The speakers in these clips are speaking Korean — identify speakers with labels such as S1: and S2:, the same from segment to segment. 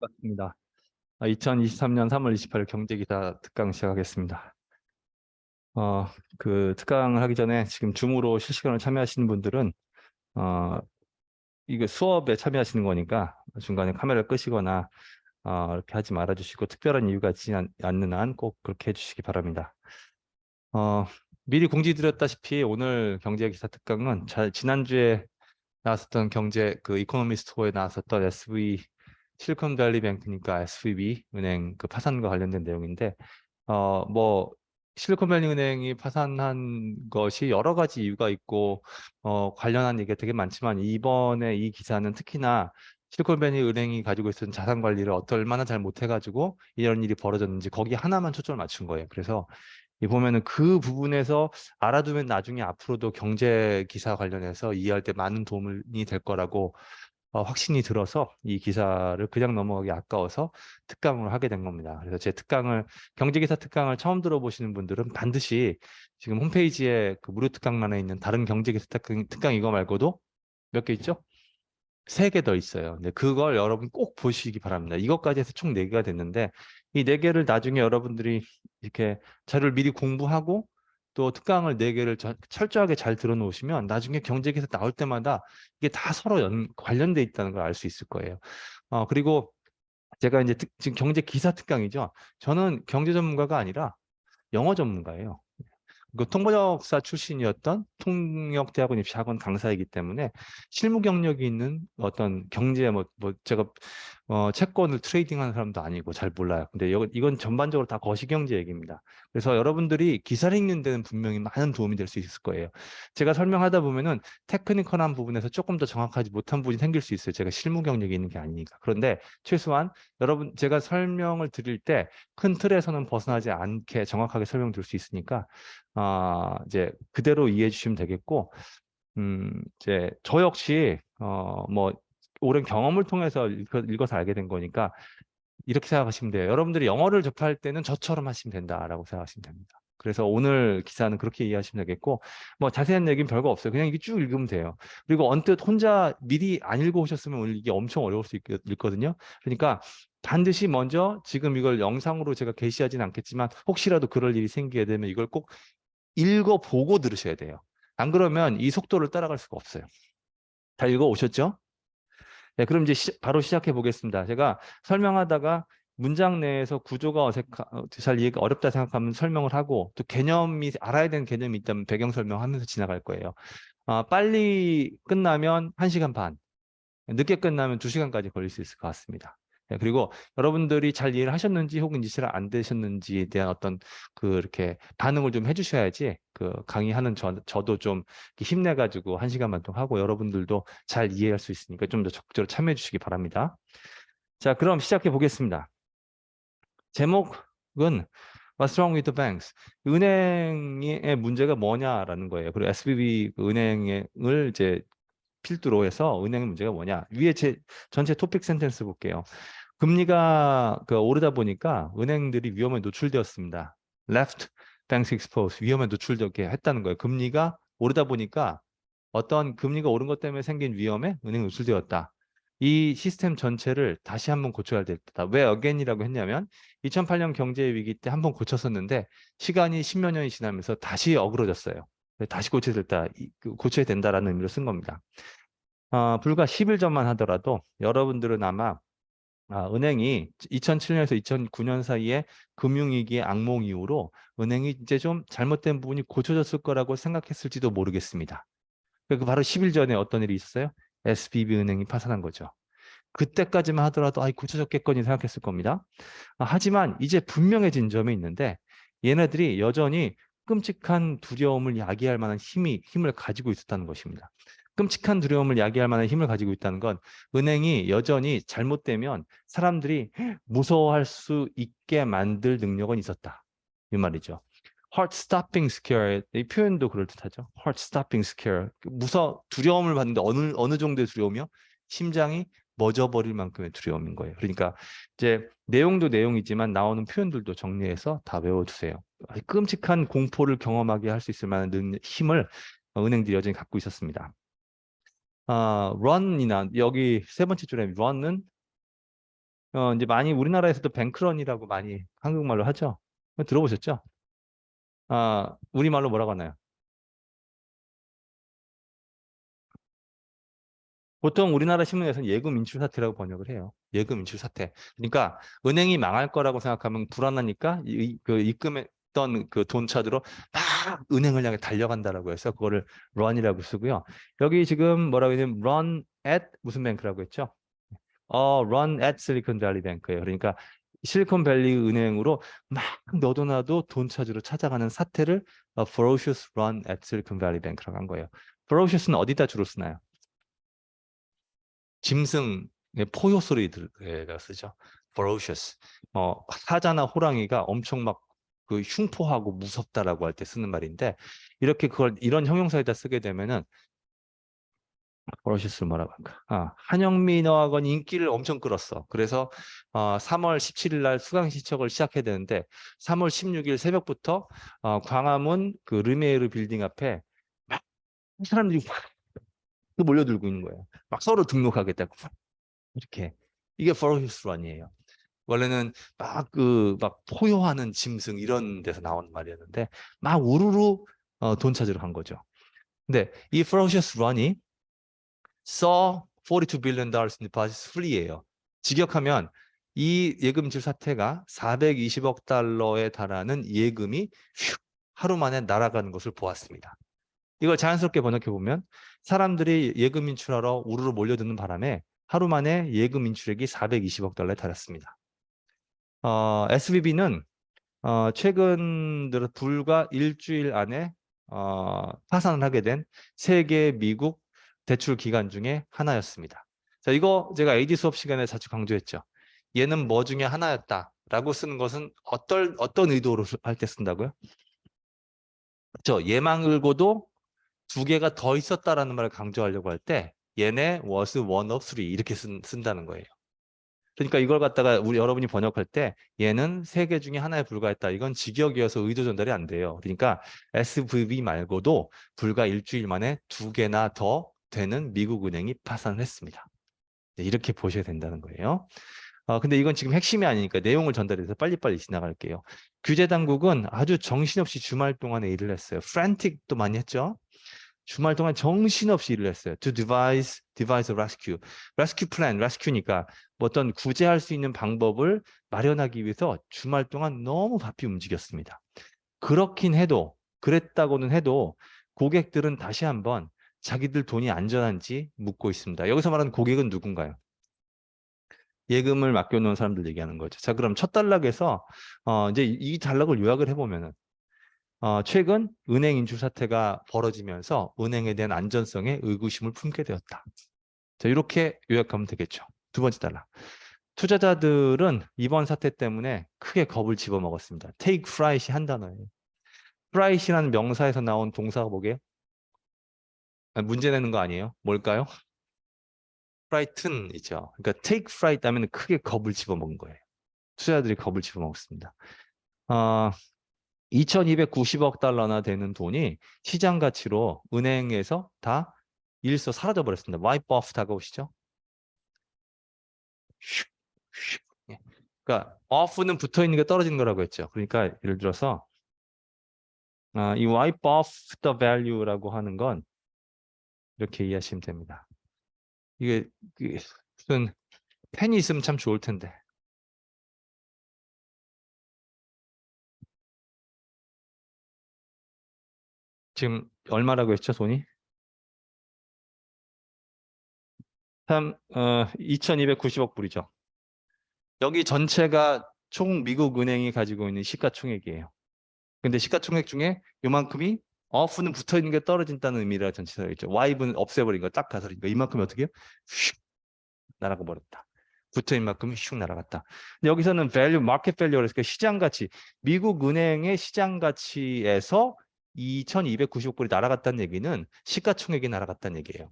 S1: 맞습니다. 2023년 3월 28일 경제기사 특강 시작하겠습니다. 그 특강을 하기 전에 지금 줌으로 실시간으로 참여하시는 분들은 이거 수업에 참여하시는 거니까 중간에 카메라를 끄시거나 이렇게 하지 말아 주시고, 특별한 이유가 있지 않는 한 꼭 그렇게 해주시기 바랍니다. 미리 공지드렸다시피 오늘 경제기사 특강은 지난주에 나왔었던 이코노미스트호에 나왔었던 실리콘밸리뱅크니까 SVB 은행 그 파산과 관련된 내용인데, 뭐 실리콘밸리 은행이 파산한 것이 여러 가지 이유가 있고 관련한 얘기가 되게 많지만, 이번에 이 기사는 특히나 실리콘밸리 은행이 가지고 있었던 자산 관리를 얼마나 잘 못해가지고 이런 일이 벌어졌는지 거기 하나만 초점을 맞춘 거예요. 그래서 이 보면은 그 부분에서 알아두면 나중에 앞으로도 경제 기사 관련해서 이해할 때 많은 도움이 될 거라고 확신이 들어서 이 기사를 그냥 넘어가기 아까워서 특강을 하게 된 겁니다. 그래서 제 경제기사 특강을 처음 들어보시는 분들은 반드시 지금 홈페이지에 그 무료 특강란에 있는 다른 경제기사 특강 이거 말고도 몇 개 있죠? 3개 더 있어요. 근데 그걸 여러분 꼭 보시기 바랍니다. 이것까지 해서 총 4개가 됐는데, 이 4개를 나중에 여러분들이 이렇게 자료를 미리 공부하고 또 특강을 4개를 철저하게 잘 들어놓으시면 나중에 경제기사 나올 때마다 이게 다 서로 관련돼 있다는 걸 알 수 있을 거예요. 그리고 제가 이제 지금 경제기사 특강이죠. 저는 경제 전문가가 아니라 영어 전문가예요. 그 통번역사 출신이었던 통역대학원 입시학원 강사이기 때문에 실무 경력이 있는 어떤 경제 제가 채권을 트레이딩하는 사람도 아니고 잘 몰라요. 근데 이건 전반적으로 다 거시경제 얘기입니다. 그래서 여러분들이 기사를 읽는 데는 분명히 많은 도움이 될 수 있을 거예요. 제가 설명하다 보면은 테크니컬한 부분에서 조금 더 정확하지 못한 부분이 생길 수 있어요. 제가 실무 경력이 있는 게 아니니까. 그런데 최소한 여러분 제가 설명을 드릴 때 큰 틀에서는 벗어나지 않게 정확하게 설명드릴 수 있으니까 이제 그대로 이해해 주시면 되겠고, 이제 저 역시 뭐 오랜 경험을 통해서 읽어서 알게 된 거니까 이렇게 생각하시면 돼요. 여러분들이 영어를 접할 때는 저처럼 하시면 된다라고 생각하시면 됩니다. 그래서 오늘 기사는 그렇게 이해하시면 되겠고, 뭐 자세한 얘기는 별거 없어요. 그냥 이게 쭉 읽으면 돼요. 그리고 언뜻 혼자 미리 안 읽어오셨으면 오늘 이게 엄청 어려울 수 있거든요. 그러니까 반드시 먼저 지금 이걸 영상으로 제가 게시하진 않겠지만, 혹시라도 그럴 일이 생기게 되면 이걸 꼭 읽어보고 들으셔야 돼요. 안 그러면 이 속도를 따라갈 수가 없어요. 다 읽어오셨죠? 네, 그럼 이제 바로 시작해 보겠습니다. 제가 설명하다가 문장 내에서 구조가 잘 이해가 어렵다 생각하면 설명을 하고, 또 알아야 되는 개념이 있다면 배경 설명하면서 지나갈 거예요. 빨리 끝나면 1시간 반, 늦게 끝나면 2시간까지 걸릴 수 있을 것 같습니다. 네, 그리고 여러분들이 잘 이해를 하셨는지 혹은 이해를 안 되셨는지에 대한 어떤 이렇게 반응을 좀 해주셔야지 그 강의하는 저도 좀 힘내가지고 1시간 반 동안 하고 여러분들도 잘 이해할 수 있으니까 좀 더 적극적으로 참여해 주시기 바랍니다. 자, 그럼 시작해 보겠습니다. 제목은 What's wrong with the banks? 은행의 문제가 뭐냐라는 거예요. 그리고 SBB 은행을 이제 필두로 해서 은행의 문제가 뭐냐. 위에 전체 토픽 센텐스 볼게요. 금리가 오르다 보니까 은행들이 위험에 노출되었습니다. Left banks exposed. 위험에 노출되게 했다는 거예요. 금리가 오르다 보니까 어떤 금리가 오른 것 때문에 생긴 위험에 은행이 노출되었다. 이 시스템 전체를 다시 한번 고쳐야 될 때다. 왜 again이라고 했냐면 2008년 경제 위기 때 한번 고쳤었는데 시간이 10몇 년이 지나면서 다시 어그러졌어요. 다시 고쳐야 된다라는 의미로 쓴 겁니다. 불과 10일 전만 하더라도 여러분들은 아마 은행이 2007년에서 2009년 사이에 금융위기의 악몽 이후로 은행이 이제 좀 잘못된 부분이 고쳐졌을 거라고 생각했을지도 모르겠습니다. 그 바로 10일 전에 어떤 일이 있었어요? SBB 은행이 파산한 거죠. 그때까지만 하더라도 고쳐졌겠거니 생각했을 겁니다. 하지만 이제 분명해진 점이 있는데, 얘네들이 여전히 끔찍한 두려움을 야기할 만한 힘을 가지고 있었다는 것입니다. 끔찍한 두려움을 야기할 만한 힘을 가지고 있다는 건 은행이 여전히 잘못되면 사람들이 무서워할 수 있게 만들 능력은 있었다. 이 말이죠. heart stopping scare, 이 표현도 그럴듯하죠. heart stopping scare. 두려움을 받는데 어느 정도의 두려움이요? 심장이 멎어버릴 만큼의 두려움인 거예요. 그러니까 이제 내용도 내용이지만 나오는 표현들도 정리해서 다 외워두세요. 끔찍한 공포를 경험하게 할 수 있을 만한 힘을 은행들이 여전히 갖고 있었습니다. run이나 여기 세 번째 줄에 run은 이제 많이 우리나라에서도 뱅크런이라고 많이 한국말로 하죠. 들어보셨죠? 우리말로 뭐라고 하나요? 보통 우리나라 신문에서는 예금 인출 사태라고 번역을 해요. 예금 인출 사태. 그러니까 은행이 망할 거라고 생각하면 불안하니까 그 입금했던 그 돈 차들로 막 은행을 향해 달려간다라고 해서 그거를 run이라고 쓰고요. 여기 지금 뭐라고 했냐면 run at 무슨 뱅크라고 했죠? run at Silicon Valley Bank예요. 그러니까 실리콘밸리 은행으로 막 너도 나도 돈 찾으러 찾아가는 사태를 ferocious run at Silicon Valley Bank라고 한 거예요. ferocious는 어디다 주로 쓰나요? 짐승의 포효 소리들에다 쓰죠. ferocious. 사자나 호랑이가 엄청 막 그 흉포하고 무섭다라고 할 때 쓰는 말인데 이렇게 그걸 이런 형용사에다 쓰게 되면은 ferocious를 뭐라고 할까? 한영민어학원 인기를 엄청 끌었어. 그래서 3월 17일 날 수강 신청을 시작해야 되는데 3월 16일 새벽부터 광화문 그 르메이르 빌딩 앞에 막 사람들이 확 몰려들고 있는 거예요. 막 서로 등록하겠다고. 이렇게 이게 ferocious run이에요. 원래는 막 포효하는 짐승 이런 데서 나오는 말이었는데 막 우르르 돈 찾으러 간 거죠. 근데 이 ferocious run이 saw 42 billion dollars in deposits free예요. 직역하면 이 예금질 사태가 420억 달러에 달하는 예금이 휙 하루 만에 날아가는 것을 보았습니다. 이걸 자연스럽게 번역해 보면 사람들이 예금 인출하러 우르르 몰려드는 바람에 하루 만에 예금 인출액이 420억 달러에 달했습니다. SVB는 최근 들어 불과 일주일 안에 파산을 하게 된 세계 미국 대출 기관 중에 하나였습니다. 자, 이거 제가 AD 수업 시간에 자주 강조했죠. 얘는 뭐 중에 하나였다라고 쓰는 것은 어떤 의도로 할 때 쓴다고요? 그렇죠. 얘만 읽고도 두 개가 더 있었다라는 말을 강조하려고 할 때 얘네 was one of three 이렇게 쓴다는 거예요. 그러니까 이걸 갖다가 우리 여러분이 번역할 때 얘는 세 개 중에 하나에 불과했다. 이건 직역이어서 의도 전달이 안 돼요. 그러니까 SVB 말고도 불과 일주일 만에 두 개나 더 되는 미국 은행이 파산했습니다. 네, 이렇게 보셔야 된다는 거예요. 근데 이건 지금 핵심이 아니니까 내용을 전달해서 빨리빨리 지나갈게요. 규제 당국은 아주 정신없이 주말 동안에 일을 했어요. frantic도 많이 했죠. 주말 동안 정신없이 일을 했어요. To devise a rescue. rescue plan, rescue니까 뭐 어떤 구제할 수 있는 방법을 마련하기 위해서 주말 동안 너무 바삐 움직였습니다. 그렇긴 해도, 그랬다고는 해도 고객들은 다시 한번 자기들 돈이 안전한지 묻고 있습니다. 여기서 말하는 고객은 누군가요? 예금을 맡겨놓은 사람들 얘기하는 거죠. 자, 그럼 첫 단락에서 이제 이 단락을 요약을 해보면은 최근 은행 인출 사태가 벌어지면서 은행에 대한 안전성에 의구심을 품게 되었다. 자, 이렇게 요약하면 되겠죠. 두 번째 단락. 투자자들은 이번 사태 때문에 크게 겁을 집어먹었습니다. take fright이 한 단어예요. fright이라는 명사에서 나온 동사가 뭐게요? 문제 내는 거 아니에요? 뭘까요? frighten이죠. 그러니까 take fright 하면 크게 겁을 집어먹은 거예요. 투자자들이 겁을 집어먹었습니다. 어, 2290억 달러나 되는 돈이 시장 가치로 은행에서 다 일서 사라져 버렸습니다. 와이프 오프 다가오시죠? 슉, 슉. 예. 그러니까 off는 붙어 있는 게 떨어지는 거라고 했죠. 그러니까 예를 들어서 이 wipe off the value라고 하는 건 이렇게 이해하시면 됩니다. 이게 무슨 펜이 있으면 참 좋을 텐데. 지금 얼마라고 했죠, 돈이? 2290억 불이죠. 여기 전체가 총 미국 은행이 가지고 있는 시가총액이에요. 근데 시가총액 중에 요만큼이 off는 붙어 있는 게 떨어진다는 의미라 전치사가 있죠. wipe는 없애버린 거 딱 가서 그러니까 이만큼이 어떻게 해요? 슉 날아가 버렸다. 붙어 있는 만큼이 슉 날아갔다. 근데 여기서는 value, market value 그래서 시장 가치, 미국 은행의 시장 가치에서 2,290억 불이 날아갔다는 얘기는 시가총액이 날아갔다는 얘기예요.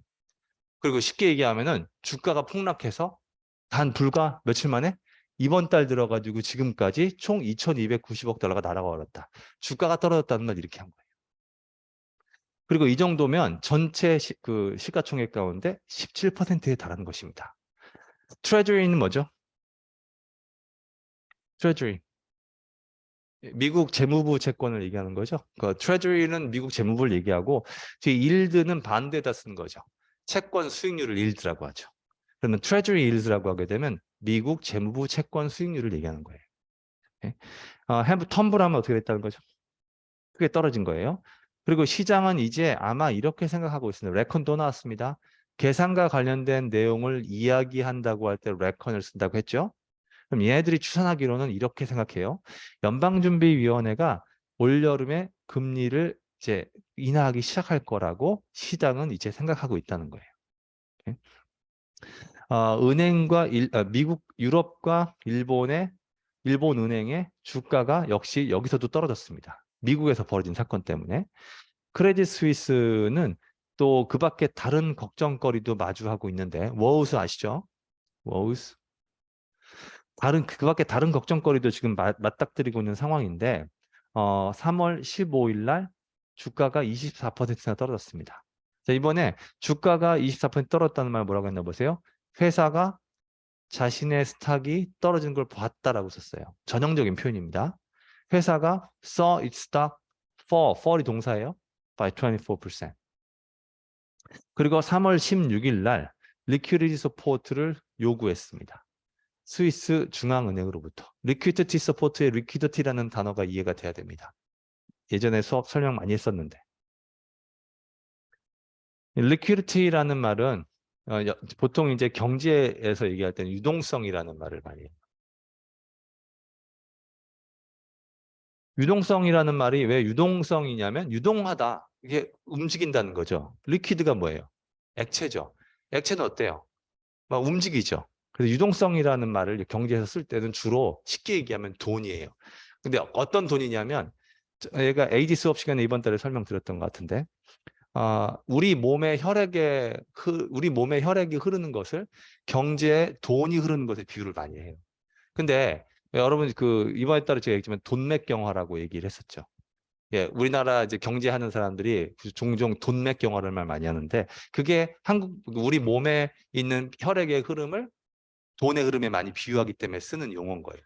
S1: 그리고 쉽게 얘기하면은 주가가 폭락해서 단 불과 며칠 만에 이번 달 들어가지고 지금까지 총 2,290억 달러가 날아가 버렸다. 주가가 떨어졌다는 말 이렇게 한 거예요. 그리고 이 정도면 전체 그 시가총액 가운데 17%에 달하는 것입니다. 트레저리는 뭐죠? 트레저리. 미국 재무부 채권을 얘기하는 거죠. 그 트레저리는 미국 재무부를 얘기하고 뒤 yield는 반대다 쓴 거죠. 채권 수익률을 yield라고 하죠. 그러면 트레저리 yield라고 하게 되면 미국 재무부 채권 수익률을 얘기하는 거예요. 네. 텀블하면 어떻게 됐다는 거죠? 크게 떨어진 거예요. 그리고 시장은 이제 아마 이렇게 생각하고 있습니다. 레컨 또 나왔습니다. 계산과 관련된 내용을 이야기한다고 할 때 레컨을 쓴다고 했죠. 그럼 얘네들이 추산하기로는 이렇게 생각해요. 연방준비위원회가 올여름에 금리를 이제 인하하기 시작할 거라고 시장은 이제 생각하고 있다는 거예요. 은행과 미국, 유럽과 일본 은행의 주가가 역시 여기서도 떨어졌습니다. 미국에서 벌어진 사건 때문에. 크레딧 스위스는 또 그 밖에 다른 걱정거리도 마주하고 있는데 워우스 아시죠? 워우스. 그 밖에 다른 걱정거리도 지금 맞닥뜨리고 있는 상황인데 3월 15일 날 주가가 24%나 떨어졌습니다. 자, 이번에 주가가 24% 떨어졌다는 말 뭐라고 했나 보세요. 회사가 자신의 스탁이 떨어지는 걸 봤다라고 썼어요. 전형적인 표현입니다. 회사가 saw its stock fall이 동사예요. by 24%. 그리고 3월 16일 날 liquidity support를 요구했습니다. 스위스 중앙은행으로부터. 리퀴디티 서포트의 리퀴디티라는 단어가 이해가 돼야 됩니다. 예전에 수업 설명 많이 했었는데. 리퀴디티라는 말은 보통 이제 경제에서 얘기할 때는 유동성이라는 말을 많이 해요. 유동성이라는 말이 왜 유동성이냐면 유동하다. 이게 움직인다는 거죠. 리퀴드가 뭐예요? 액체죠. 액체는 어때요? 막 움직이죠. 그래서 유동성이라는 말을 경제에서 쓸 때는 주로 쉽게 얘기하면 돈이에요. 근데 어떤 돈이냐면 얘가 AD 수업 시간에 이번 달에 설명드렸던 것 같은데 우리 몸의 혈액이 흐르는 것을 경제에 돈이 흐르는 것에 비유를 많이 해요. 근데 여러분 이번에 따라 제가 얘기했지만 돈맥경화라고 얘기를 했었죠. 예, 우리나라 이제 경제하는 사람들이 종종 돈맥경화를 말 많이 하는데 그게 우리 몸에 있는 혈액의 흐름을 돈의 흐름에 많이 비유하기 때문에 쓰는 용어인 거예요.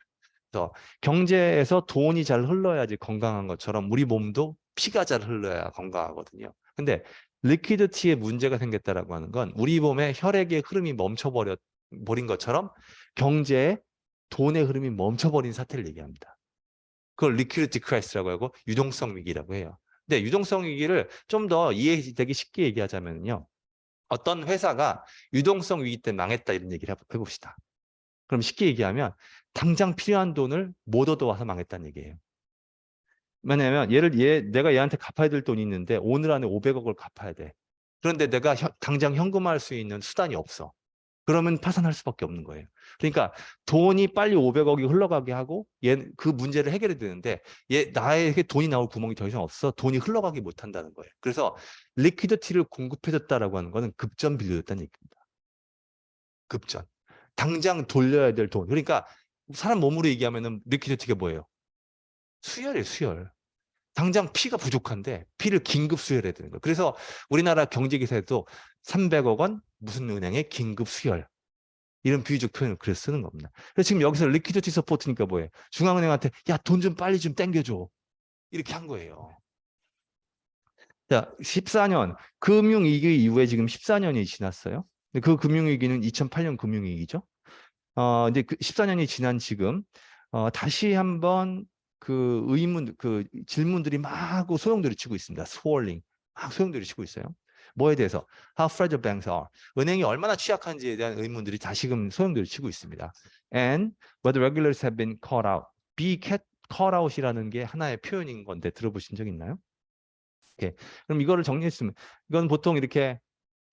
S1: 그래서 경제에서 돈이 잘 흘러야지 건강한 것처럼 우리 몸도 피가 잘 흘러야 건강하거든요. 근데 리퀴디티에 문제가 생겼다라고 하는 건 우리 몸에 혈액의 흐름이 멈춰버린 것처럼 경제에 돈의 흐름이 멈춰버린 사태를 얘기합니다. 그걸 리퀴디티 크라이시스라고 하고 유동성 위기라고 해요. 근데 유동성 위기를 좀 더 이해되기 쉽게 얘기하자면요. 어떤 회사가 유동성 위기 때문에 망했다 이런 얘기를 해봅시다. 그럼 쉽게 얘기하면 당장 필요한 돈을 못 얻어와서 망했다는 얘기예요. 왜냐하면 내가 얘한테 갚아야 될 돈이 있는데 오늘 안에 500억을 갚아야 돼. 그런데 내가 당장 현금화할 수 있는 수단이 없어. 그러면 파산할 수밖에 없는 거예요. 그러니까 돈이 빨리 500억이 흘러가게 하고 그 문제를 해결해야 되는데 나에게 돈이 나올 구멍이 더 이상 없어. 돈이 흘러가게 못한다는 거예요. 그래서 리퀴디티를 공급해줬다라고 하는 거는 급전 빌려줬다는 얘기입니다. 급전. 당장 돌려야 될 돈. 그러니까 사람 몸으로 얘기하면은 리퀴디티가 뭐예요? 수혈이에요, 수혈. 당장 피가 부족한데 피를 긴급 수혈해야 되는 거예요. 그래서 우리나라 경제기사에도 300억 원 무슨 은행에 긴급 수혈. 이런 비유적 표현을 그래서 쓰는 겁니다. 그래서 지금 여기서 리퀴디티 서포트니까 뭐예요? 중앙은행한테 야, 돈 좀 빨리 좀 땡겨줘. 이렇게 한 거예요. 자, 14년 금융위기 이후에 지금 14년이 지났어요. 그 금융위기는 2008년 금융위기죠. 이제 14년이 지난 지금 다시 한번 그 질문들이 막 하고 소용돌이 치고 있습니다. 스월링 막 소용돌이 치고 있어요. 뭐에 대해서 How fragile banks are. 은행이 얼마나 취약한지에 대한 의문들이 다시금 소용돌이 치고 있습니다. And whether regulators have been caught out. caught out이라는 게 하나의 표현인 건데 들어보신 적 있나요? 오케이. 그럼 이거를 정리했으면 이건 보통 이렇게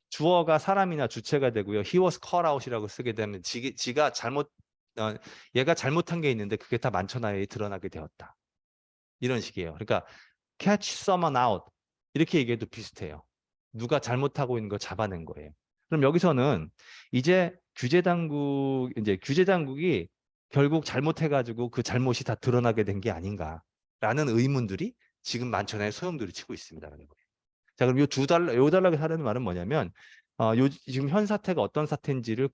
S1: 주어가 사람이나 주체가 되고요. He was caught out이라고 쓰게 되면 지가 얘가 잘못한 게 있는데 그게 다 만천하에 드러나게 되었다. 이런 식이에요. 그러니까 catch someone out 이렇게 얘기해도 비슷해요. 누가 잘못하고 있는 거 잡아낸 거예요. 그럼 여기서는 이제 규제 당국이 결국 잘못해가지고 그 잘못이 다 드러나게 된 게 아닌가라는 의문들이 지금 만천하에 소용돌이 치고 있습니다. 자, 그럼 요 단락에 하려는 말은 뭐냐면 지금 현 사태가 어떤 사태인지를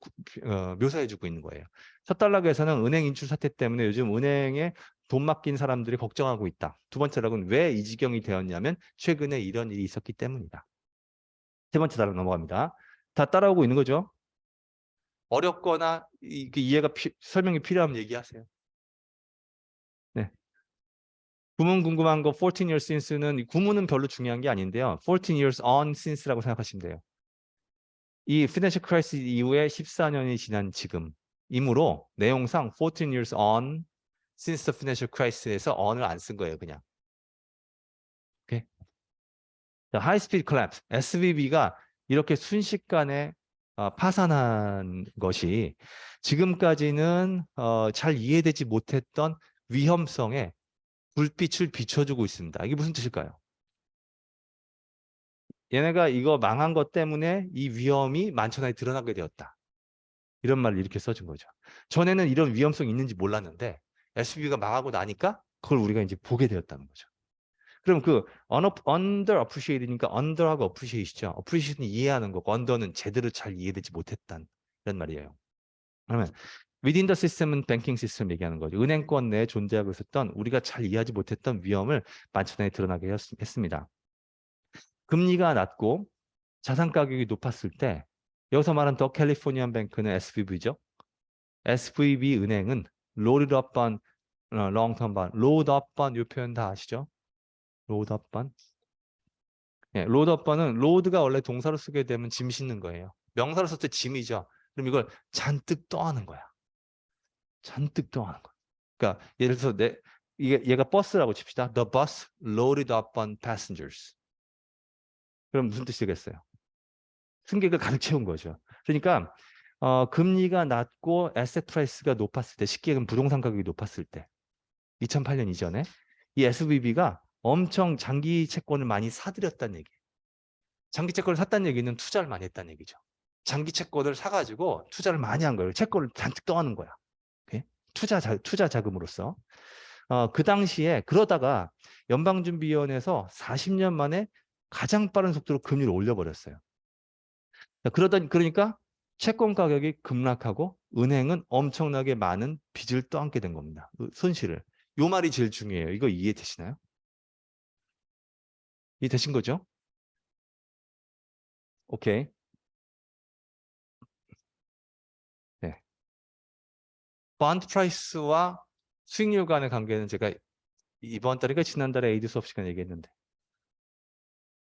S1: 묘사해주고 있는 거예요. 첫 단락에서는 은행 인출 사태 때문에 요즘 은행에 돈 맡긴 사람들이 걱정하고 있다. 두 번째 단락은 왜 이 지경이 되었냐면 최근에 이런 일이 있었기 때문이다. 세 번째 단락 넘어갑니다. 다 따라오고 있는 거죠. 어렵거나 이해가 설명이 필요하면 얘기하세요. 네. 구문 궁금한 거 14 years since는 구문은 별로 중요한 게 아닌데요. 14 years on since라고 생각하시면 돼요. 이 financial crisis 이후에 14년이 지난 지금이므로 내용상 14 years on since the financial crisis에서 on을 안 쓴 거예요, 그냥. 오케이. 자, high speed collapse, SVB가 이렇게 순식간에 파산한 것이 지금까지는 잘 이해되지 못했던 위험성에 불빛을 비춰주고 있습니다. 이게 무슨 뜻일까요? 얘네가 이거 망한 것 때문에 이 위험이 만천하에 드러나게 되었다. 이런 말을 이렇게 써준 거죠. 전에는 이런 위험성이 있는지 몰랐는데 SVB가 망하고 나니까 그걸 우리가 이제 보게 되었다는 거죠. 그럼 그 underappreciated니까 under하고 appreciate이죠. appreciate는 이해하는 거고 under는 제대로 잘 이해되지 못했단 이런 말이에요. 그러면 within the system은 banking system 얘기하는 거죠. 은행권 내에 존재하고 있었던 우리가 잘 이해하지 못했던 위험을 만천하에 드러나게 했습니다. 금리가 낮고 자산 가격이 높았을 때 여기서 말한 더 캘리포니안 뱅크는 SVB죠. SVB 은행은 loaded up on long term bond, load up on 이 표현 다 아시죠? load up on. 예, load up on은 load가 원래 동사로 쓰게 되면 짐 싣는 거예요. 명사로 쓸 때 짐이죠. 그럼 이걸 잔뜩 떠하는 거야. 잔뜩 떠하는 거야. 그러니까 예를 들어서 얘가 버스라고 칩시다. The bus loaded up on passengers. 그럼 무슨 뜻이겠어요? 승객을 가득 채운 거죠. 그러니까 금리가 낮고 에셋 프라이스가 높았을 때, 쉽게 얘기하면 부동산 가격이 높았을 때 2008년 이전에 이 SVB가 엄청 장기 채권을 많이 사들였다는 얘기예요. 장기 채권을 샀다는 얘기는 투자를 많이 했다는 얘기죠. 장기 채권을 사가지고 투자를 많이 한 거예요. 채권을 잔뜩 떠하는 거야. 오케이? 투자 자금으로서. 그 당시에 그러다가 연방준비위원회에서 40년 만에 가장 빠른 속도로 금리를 올려버렸어요. 그러니까 채권 가격이 급락하고 은행은 엄청나게 많은 빚을 떠안게 된 겁니다. 손실을. 요 말이 제일 중요해요. 이거 이해되시나요? 이해되신 거죠? 오케이. 네. 본드 프라이스와 수익률 간의 관계는 제가 이번 달인가 지난달에 에이드 수업 시간에 얘기했는데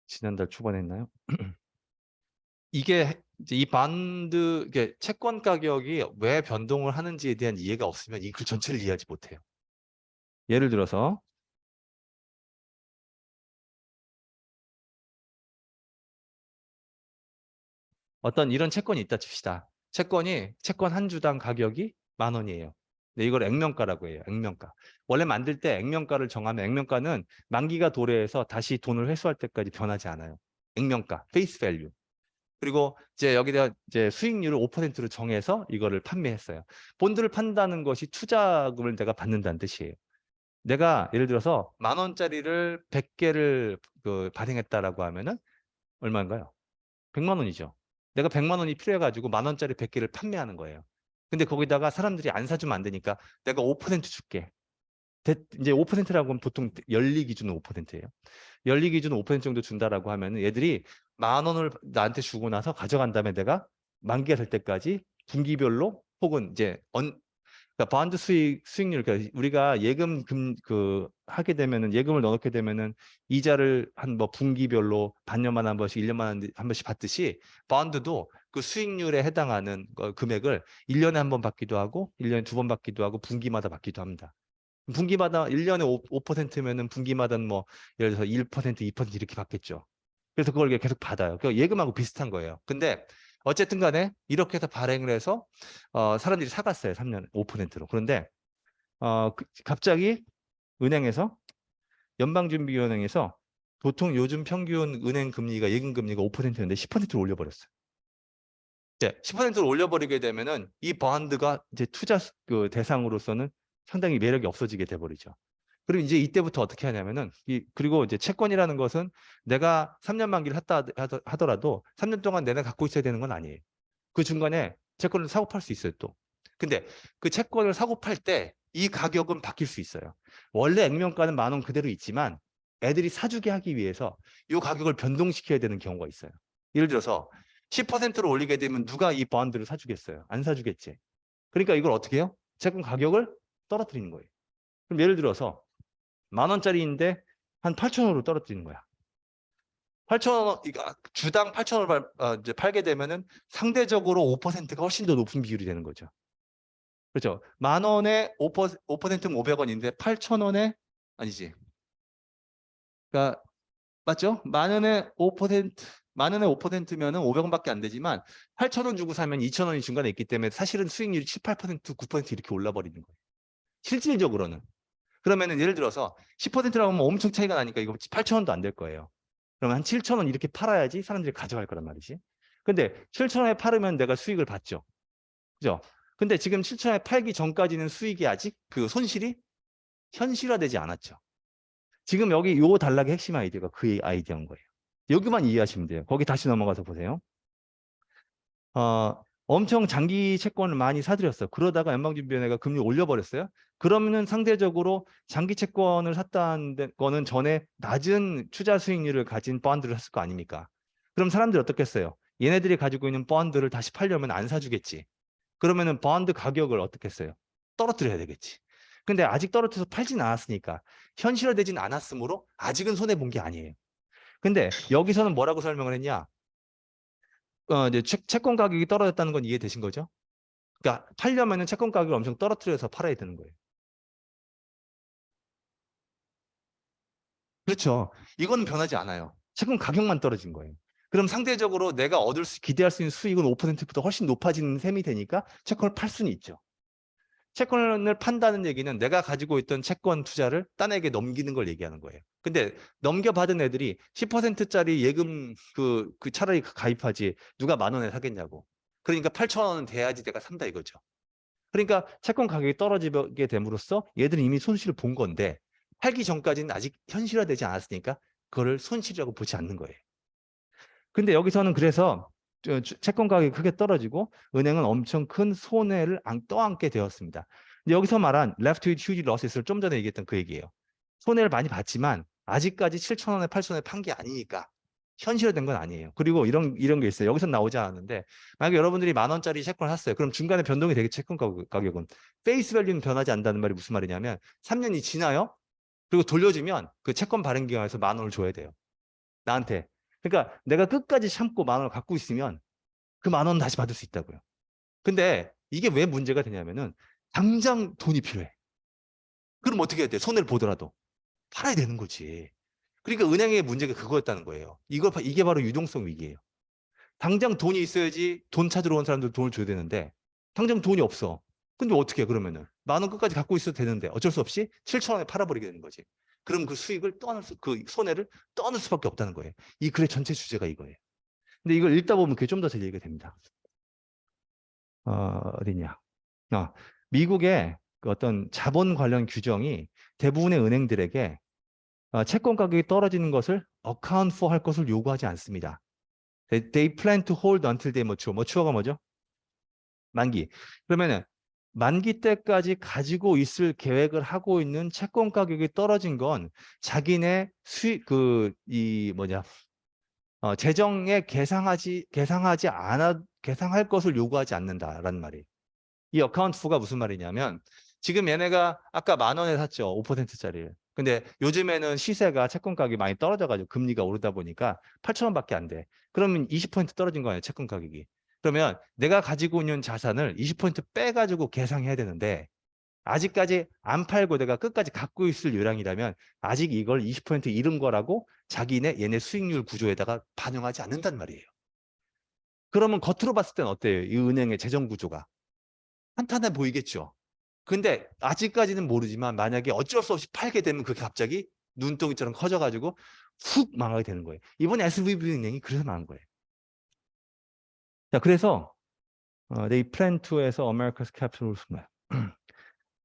S1: 지난달 초반에 했나요? 이게 이제 이 반드 채권 가격이 왜 변동을 하는지에 대한 이해가 없으면 이 글 전체를 이해하지 못해요. 예를 들어서 어떤 이런 채권이 있다 칩시다. 채권 한 주당 가격이 10,000원이에요. 근데 이걸 액면가라고 해요. 액면가. 원래 만들 때 액면가를 정하면 액면가는 만기가 도래해서 다시 돈을 회수할 때까지 변하지 않아요. 액면가, 페이스 밸류. 그리고 이제 여기다 이제 수익률을 5%로 정해서 이거를 판매했어요. 본드를 판다는 것이 투자금을 내가 받는다는 뜻이에요. 내가 예를 들어서 10,000원짜리를 100개를 발행했다라고 하면은 얼마인가요? 100만 원이죠. 내가 100만 원이 필요해가지고 10,000원짜리 100개를 판매하는 거예요. 근데 거기다가 사람들이 안 사주면 안 되니까 내가 5% 줄게. 이제 5%라고 하면 보통 연리 기준은 5%예요. 연리 기준은 5% 정도 준다라고 하면 얘들이 10,000원을 나한테 주고 나서 가져간 다음에 내가 만기가 될 때까지 분기별로 혹은 이제 그러니까 본드 수익률, 그러니까 우리가 예금 하게 되면은 예금을 넣어놓게 되면은 이자를 한 뭐 분기별로 반년마다 한 번씩, 1년마다 한 번씩 받듯이 본드도 그 수익률에 해당하는 금액을 1년에 한 번 받기도 하고 1년에 두 번 받기도 하고 분기마다 받기도 합니다. 분기마다 1년에 5%면은 분기마다는 뭐 예를 들어서 1%, 2% 이렇게 받겠죠. 그래서 그걸 계속 받아요. 그 예금하고 비슷한 거예요. 근데 어쨌든 간에 이렇게 해서 발행을 해서 사람들이 사갔어요. 3년 5%로. 그런데 갑자기 은행에서 연방준비위원회에서 보통 요즘 평균 은행 금리가 예금 금리가 5%였는데 10%를 올려버렸어요. 네, 10%를 올려버리게 되면은 이 번드가 이제 투자 대상으로서는 상당히 매력이 없어지게 돼버리죠. 그리고 이제 이때부터 어떻게 하냐면은 그리고 이제 채권이라는 것은 내가 3년 만기를 하더라도 3년 동안 내가 갖고 있어야 되는 건 아니에요. 그 중간에 채권을 사고 팔 수 있어요, 또. 근데 그 채권을 사고 팔 때 이 가격은 바뀔 수 있어요. 원래 액면가는 10,000원 그대로 있지만 애들이 사주게 하기 위해서 이 가격을 변동시켜야 되는 경우가 있어요. 예를 들어서 10%로 올리게 되면 누가 이 bon드를 사주겠어요? 안 사주겠지. 그러니까 이걸 어떻게 해요? 채권 가격을 떨어뜨리는 거예요. 그럼 예를 들어서 10,000원짜리인데 한 8,000원으로 떨어뜨리는 거야. 8,000원, 주당 8,000원을 이제 팔게 되면은 상대적으로 5%가 훨씬 더 높은 비율이 되는 거죠. 그렇죠. 10,000원에 5%면 500원인데 8,000원에 아니지. 그러니까 맞죠? 10,000원에 5%, 10,000원에 5%면은 500원밖에 안 되지만 8,000원 주고 사면 2,000원이 중간에 있기 때문에 사실은 수익률이 7, 8%, 9% 이렇게 올라버리는 거예요. 실질적으로는. 그러면은 예를 들어서 10%라고 하면 엄청 차이가 나니까 이거 8,000원도 안 될 거예요. 그러면 한 7,000원 이렇게 팔아야지 사람들이 가져갈 거란 말이지. 근데 7,000원에 팔으면 내가 수익을 받죠. 그죠? 근데 지금 7,000원에 팔기 전까지는 수익이 아직 그 손실이 현실화되지 않았죠. 지금 여기 요 단락의 핵심 아이디어가 그 아이디어인 거예요. 여기만 이해하시면 돼요. 거기 다시 넘어가서 보세요. 엄청 장기 채권을 많이 사들였어. 그러다가 연방준비위원회가 금리 올려버렸어요. 그러면은 상대적으로 장기 채권을 샀다는 거는 전에 낮은 투자 수익률을 가진 펀드를 샀을 거 아닙니까? 그럼 사람들이 어떻게 했어요? 얘네들이 가지고 있는 펀드를 다시 팔려면 안 사주겠지. 그러면은 펀드 가격을 어떻게 했어요? 떨어뜨려야 되겠지. 근데 아직 떨어뜨려서 팔진 않았으니까 현실화되진 않았으므로 아직은 손해 본 게 아니에요. 근데 여기서는 뭐라고 설명을 했냐? 이제 채권 가격이 떨어졌다는 건 이해되신 거죠? 그러니까 팔려면은 채권 가격을 엄청 떨어뜨려서 팔아야 되는 거예요. 그렇죠. 이거는 변하지 않아요. 채권 가격만 떨어진 거예요. 그럼 상대적으로 내가 기대할 수 있는 수익은 5%보다 훨씬 높아지는 셈이 되니까 채권을 팔 수는 있죠. 채권을 판다는 얘기는 내가 가지고 있던 채권 투자를 딴 에게 넘기는 걸 얘기하는 거예요. 근데 넘겨받은 애들이 10%짜리 예금 차라리 가입하지 누가 10,000원에 사겠냐고. 그러니까 8,000원은 돼야지 내가 산다 이거죠. 그러니까 채권 가격이 떨어지게 됨으로써 얘들은 이미 손실을 본 건데 팔기 전까지는 아직 현실화되지 않았으니까 그거를 손실이라고 보지 않는 거예요. 근데 여기서는 그래서 채권 가격이 크게 떨어지고 은행은 엄청 큰 손해를 떠안게 되었습니다. 근데 여기서 말한 left with huge losses를 좀 전에 얘기했던 그 얘기예요. 손해를 많이 봤지만 아직까지 7,000원에 8,000원에 판 게 아니니까 현실화된 건 아니에요. 그리고 이런 게 있어요. 여기서 나오지 않았는데 만약에 여러분들이 10,000원짜리 채권을 샀어요. 그럼 중간에 변동이 되게 채권 가격은 페이스 밸류는 변하지 않는다는 말이 무슨 말이냐면 3년이 지나요. 그리고 돌려주면 그 채권 발행 기관에서 10,000원을 줘야 돼요. 나한테. 그러니까 내가 끝까지 참고 10,000원을 갖고 있으면 그 10,000원 다시 받을 수 있다고요. 근데 이게 왜 문제가 되냐면은 당장 돈이 필요해. 그럼 어떻게 해야 돼? 손해를 보더라도 팔아야 되는 거지. 그러니까 은행의 문제가 그거였다는 거예요. 이게 바로 유동성 위기예요. 당장 돈이 있어야지 돈 찾으러 온 사람들 돈을 줘야 되는데 당장 돈이 없어. 근데 어떻게 해 그러면은 10,000원 끝까지 갖고 있어도 되는데 어쩔 수 없이 7,000원에 팔아버리게 되는 거지. 그럼 그 수익을 그 손해를 떠안을 수밖에 없다는 거예요. 이 글의 전체 주제가 이거예요. 근데 이걸 읽다 보면 그게 좀 더 잘 이해가 됩니다. 어디냐? 미국의 그 어떤 자본 관련 규정이 대부분의 은행들에게 채권 가격이 떨어지는 것을 account for 할 것을 요구하지 않습니다. They plan to hold until they mature. mature가 뭐죠? 만기. 그러면은 만기 때까지 가지고 있을 계획을 하고 있는 채권 가격이 떨어진 건 자기네 수익 재정에 계상할 것을 요구하지 않는다라는 말이에요. 이 어카운트가 무슨 말이냐면 지금 얘네가 아까 10,000원에 샀죠. 5%짜리를. 근데 요즘에는 시세가 채권 가격이 많이 떨어져가지고 금리가 오르다 보니까 8,000원밖에 안 돼. 그러면 20% 떨어진 거예요. 채권 가격이. 그러면 내가 가지고 있는 자산을 20% 빼가지고 계상해야 되는데 아직까지 안 팔고 내가 끝까지 갖고 있을 요량이라면 아직 이걸 20% 잃은 거라고 얘네 수익률 구조에다가 반영하지 않는단 말이에요. 그러면 겉으로 봤을 땐 어때요? 이 은행의 재정 구조가. 탄탄해 보이겠죠. 근데 아직까지는 모르지만 만약에 어쩔 수 없이 팔게 되면 그게 갑자기 눈덩이처럼 커져가지고 훅 망하게 되는 거예요. 이번에 SVB은행이 그래서 망한 거예요. 자, 그래서 they plan to에서 America's Capital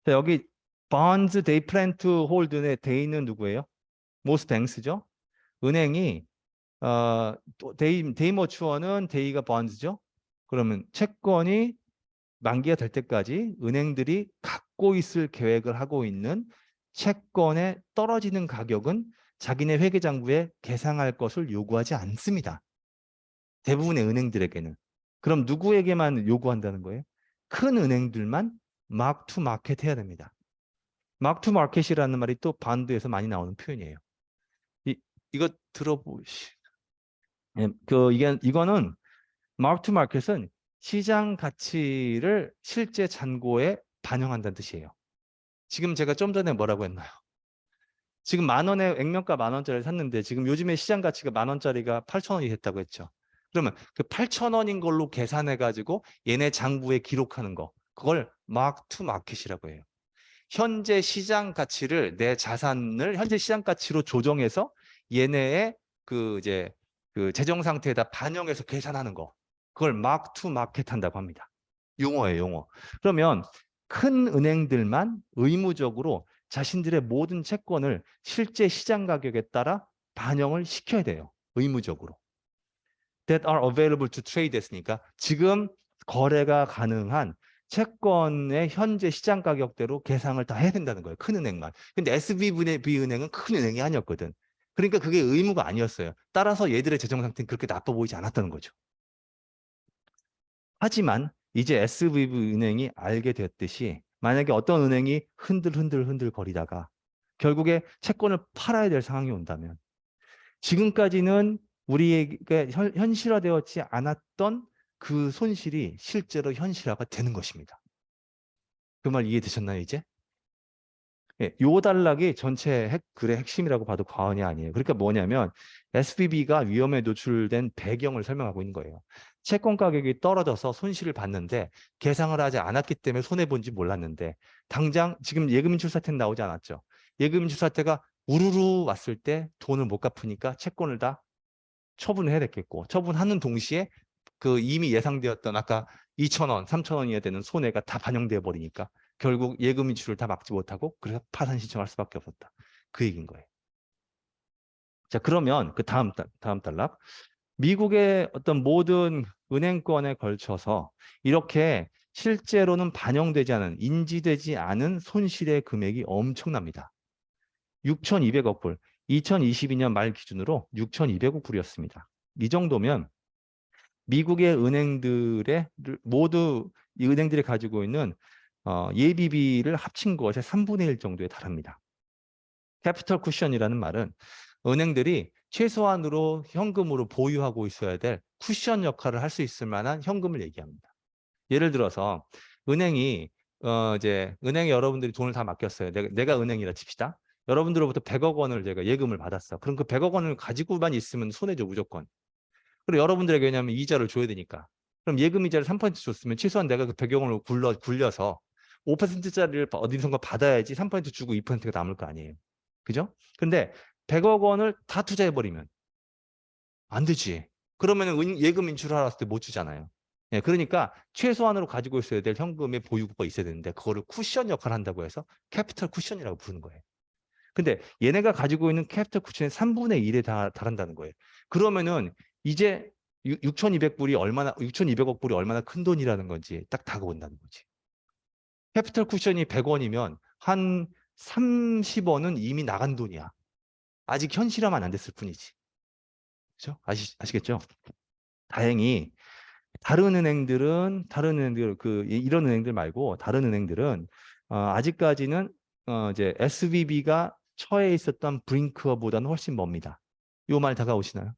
S1: 자, 여기 bonds they plan to hold의 they는 누구예요? most banks죠. 은행이 또 they mature는 they가 bonds죠. 그러면 채권이 만기가 될 때까지 은행들이 갖고 있을 계획을 하고 있는 채권의 떨어지는 가격은 자기네 회계장부에 계상할 것을 요구하지 않습니다. 대부분의 은행들에게는. 그럼 누구에게만 요구한다는 거예요? 큰 은행들만 마크 투 마켓 해야 됩니다. 마크 투 마켓이라는 말이 또 반도에서 많이 나오는 표현이에요. 이거 들어보시. 이거는 마크 투 마켓은 시장 가치를 실제 잔고에 반영한다는 뜻이에요. 지금 제가 좀 전에 뭐라고 했나요? 지금 10,000원에 액면가 10,000원짜리를 샀는데 지금 요즘에 시장 가치가 10,000원짜리가 8,000원이 됐다고 했죠. 그러면 그 8,000원인 걸로 계산해 가지고 얘네 장부에 기록하는 거, 그걸 마크 투 마켓이라고 해요. 현재 시장 가치를 내 자산을 현재 시장 가치로 조정해서 얘네의 그 재정 상태에다 반영해서 계산하는 거, 그걸 마크 투 마켓 한다고 합니다. 용어예요, 용어. 그러면 큰 은행들만 의무적으로 자신들의 모든 채권을 실제 시장 가격에 따라 반영을 시켜야 돼요. 의무적으로. That are available to trade 했으니까 지금 거래가 가능한 채권의 현재 시장 가격대로 계상을 다 해야 된다는 거예요. 큰 은행만. 근데 SVB 은행은 큰 은행이 아니었거든. 그러니까 그게 의무가 아니었어요. 따라서 얘들의 재정 상태는 그렇게 나빠 보이지 않았다는 거죠. 하지만 이제 SVB은행이 알게 됐듯이 만약에 어떤 은행이 흔들 거리다가 결국에 채권을 팔아야 될 상황이 온다면 지금까지는 우리에게 현실화되었지 않았던 그 손실이 실제로 현실화가 되는 것입니다. 그 말 이해되셨나요, 이제? 예, 요 단락이 전체 글의 핵심이라고 봐도 과언이 아니에요. 그러니까 뭐냐면 SVB가 위험에 노출된 배경을 설명하고 있는 거예요. 채권 가격이 떨어져서 손실을 봤는데 계상을 하지 않았기 때문에 손해본지 몰랐는데 당장 지금 예금인출 사태는 나오지 않았죠. 예금인출 사태가 우르르 왔을 때 돈을 못 갚으니까 채권을 다 처분해야 됐겠고 처분하는 동시에 그 이미 예상되었던 아까 2,000원, 3,000원이어야 되는 손해가 다 반영돼 버리니까 결국 예금 인출을 다 막지 못하고 그래서 파산 신청할 수밖에 없었다. 그 얘기인 거예요. 자, 그러면 그 다음 단락. 미국의 어떤 모든 은행권에 걸쳐서 이렇게 실제로는 반영되지 않은, 인지되지 않은 손실의 금액이 엄청납니다. 6,200억 불. 2022년 말 기준으로 6,200억 불이었습니다. 이 정도면 미국의 은행들의 모두 이 은행들이 가지고 있는 예비비를 합친 것의 3분의 1 정도에 달합니다. 캐피털 쿠션이라는 말은 은행들이 최소한으로 현금으로 보유하고 있어야 될 쿠션 역할을 할 수 있을 만한 현금을 얘기합니다. 예를 들어서 은행이 이제 은행에 여러분들이 돈을 다 맡겼어요. 내가 은행이라 칩시다. 여러분들로부터 100억 원을 제가 예금을 받았어. 그럼 그 100억 원을 가지고만 있으면 손해죠, 무조건. 그리고 여러분들에게 왜냐하면 이자를 줘야 되니까. 그럼 예금 이자를 3% 줬으면 최소한 내가 그 100억 원을 굴려서 5%짜리를 어디선가 받아야지 3% 주고 2%가 남을 거 아니에요. 그죠? 근데 100억 원을 다 투자해버리면 안 되지. 그러면 예금 인출하러 왔을 때 못 주잖아요. 예, 그러니까 최소한으로 가지고 있어야 될 현금의 보유고가 있어야 되는데 그거를 쿠션 역할을 한다고 해서 캐피털 쿠션이라고 부르는 거예요. 근데 얘네가 가지고 있는 캐피털 쿠션의 3분의 1에 달한다는 거예요. 그러면은 이제 6,200불이 얼마나 6,200억 불이 얼마나 큰 돈이라는 건지 딱 다가온다는 거지. 캐피털 쿠션이 100원이면 한 30원은 이미 나간 돈이야. 아직 현실화만 안 됐을 뿐이지. 그렇죠? 아시겠죠? 다행히 다른 은행들 이런 은행들 말고 다른 은행들은 아직까지는 이제 SVB가 처해 있었던 브링크보다는 훨씬 멉니다. 요 말 다가오시나요?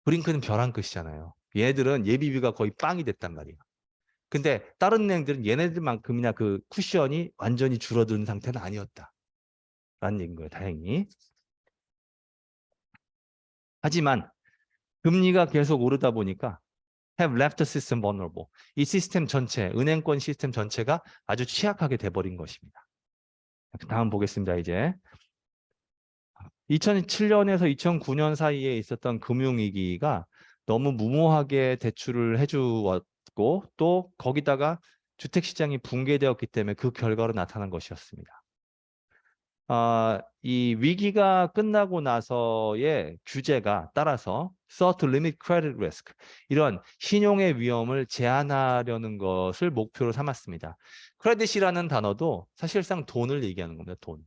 S1: 브링크는 벼랑 끝이잖아요. 얘네들은 예비비가 거의 빵이 됐단 말이에요. 근데 다른 은행들은 얘네들만큼이나 그 쿠션이 완전히 줄어든 상태는 아니었다. 라는 얘기인 거예요. 다행히. 하지만 금리가 계속 오르다 보니까 have left the system vulnerable. 이 시스템 전체, 은행권 시스템 전체가 아주 취약하게 돼버린 것입니다. 다음 보겠습니다. 이제 2007년에서 2009년 사이에 있었던 금융위기가 너무 무모하게 대출을 해주었고 또 거기다가 주택 시장이 붕괴되었기 때문에 그 결과로 나타난 것이었습니다. 이 위기가 끝나고 나서의 규제가 따라서 sought to limit credit risk, 이런 신용의 위험을 제한하려는 것을 목표로 삼았습니다. 크레딧이라는 단어도 사실상 돈을 얘기하는 겁니다. 돈.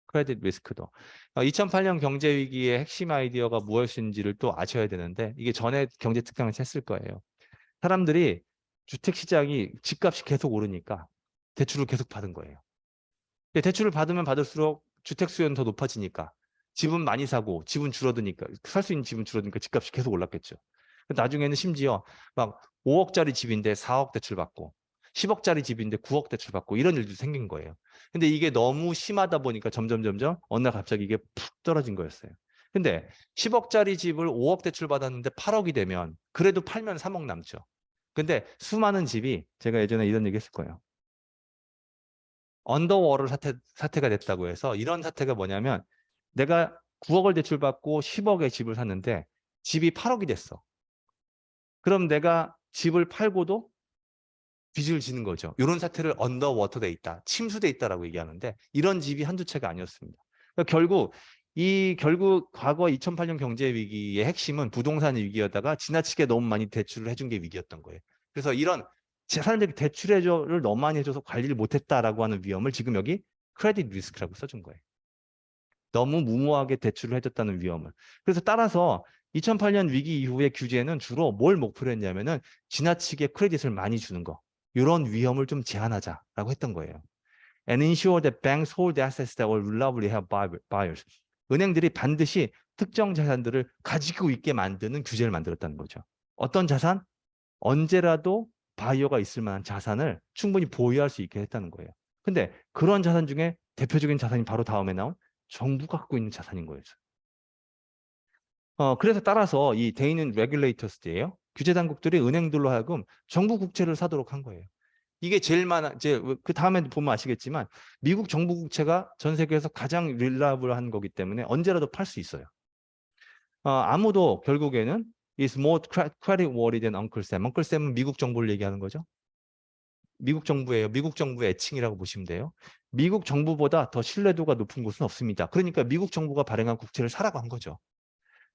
S1: 크레딧 리스크도. 2008년 경제 위기의 핵심 아이디어가 무엇인지를 또 아셔야 되는데, 이게 전에 경제 특강을 했을 거예요. 사람들이 주택 시장이 집값이 계속 오르니까 대출을 계속 받은 거예요. 대출을 받으면 받을수록 주택 수요는 더 높아지니까 집은 많이 사고 집은 줄어드니까, 살 수 있는 집은 줄어드니까 집값이 계속 올랐겠죠. 나중에는 심지어 막 5억짜리 집인데 4억 대출 받고 10억짜리 집인데 9억 대출 받고 이런 일도 생긴 거예요. 근데 이게 너무 심하다 보니까 점점 어느 날 갑자기 이게 푹 떨어진 거였어요. 근데 10억짜리 집을 5억 대출 받았는데 8억이 되면 그래도 팔면 3억 남죠. 근데 수많은 집이, 제가 예전에 이런 얘기 했을 거예요. 언더워터 사태가 됐다고 해서, 이런 사태가 뭐냐면 내가 9억을 대출받고 10억의 집을 샀는데 집이 8억이 됐어. 그럼 내가 집을 팔고도 빚을 지는 거죠. 이런 사태를 언더워터 돼 있다, 침수돼 있다라고 얘기하는데, 이런 집이 한두 채가 아니었습니다. 그러니까 결국 과거 2008년 경제 위기의 핵심은 부동산 위기였다가 지나치게 너무 많이 대출을 해준 게 위기였던 거예요. 그래서 이런 사람들이 대출을 너무 많이 해줘서 관리를 못했다라고 하는 위험을 지금 여기 크레딧 리스크라고 써준 거예요. 너무 무모하게 대출을 해줬다는 위험을. 그래서 따라서 2008년 위기 이후의 규제는 주로 뭘 목표로 했냐면은 지나치게 크레딧을 많이 주는 거, 이런 위험을 좀 제한하자라고 했던 거예요. And ensure that banks hold assets that will reliably have buyers. 은행들이 반드시 특정 자산들을 가지고 있게 만드는 규제를 만들었다는 거죠. 어떤 자산? 언제라도 바이어가 있을 만한 자산을 충분히 보유할 수 있게 했다는 거예요. 근데 그런 자산 중에 대표적인 자산이 바로 다음에 나온 정부가 갖고 있는 자산인 거예요. 그래서 따라서 이 돼 있는 레귤레이터스예요. 규제 당국들이 은행들로 하여금 정부 국채를 사도록 한 거예요. 이게 제일 많아. 이제 그 다음에 보면 아시겠지만 미국 정부 국채가 전 세계에서 가장 릴라블한 거기 때문에 언제라도 팔 수 있어요. 아무도 결국에는 is more credit worthy than Uncle Sam. Uncle Sam은 미국 정부를 얘기하는 거죠. 미국 정부예요. 미국 정부의 애칭이라고 보시면 돼요. 미국 정부보다 더 신뢰도가 높은 곳은 없습니다. 그러니까 미국 정부가 발행한 국채를 사라고 한 거죠.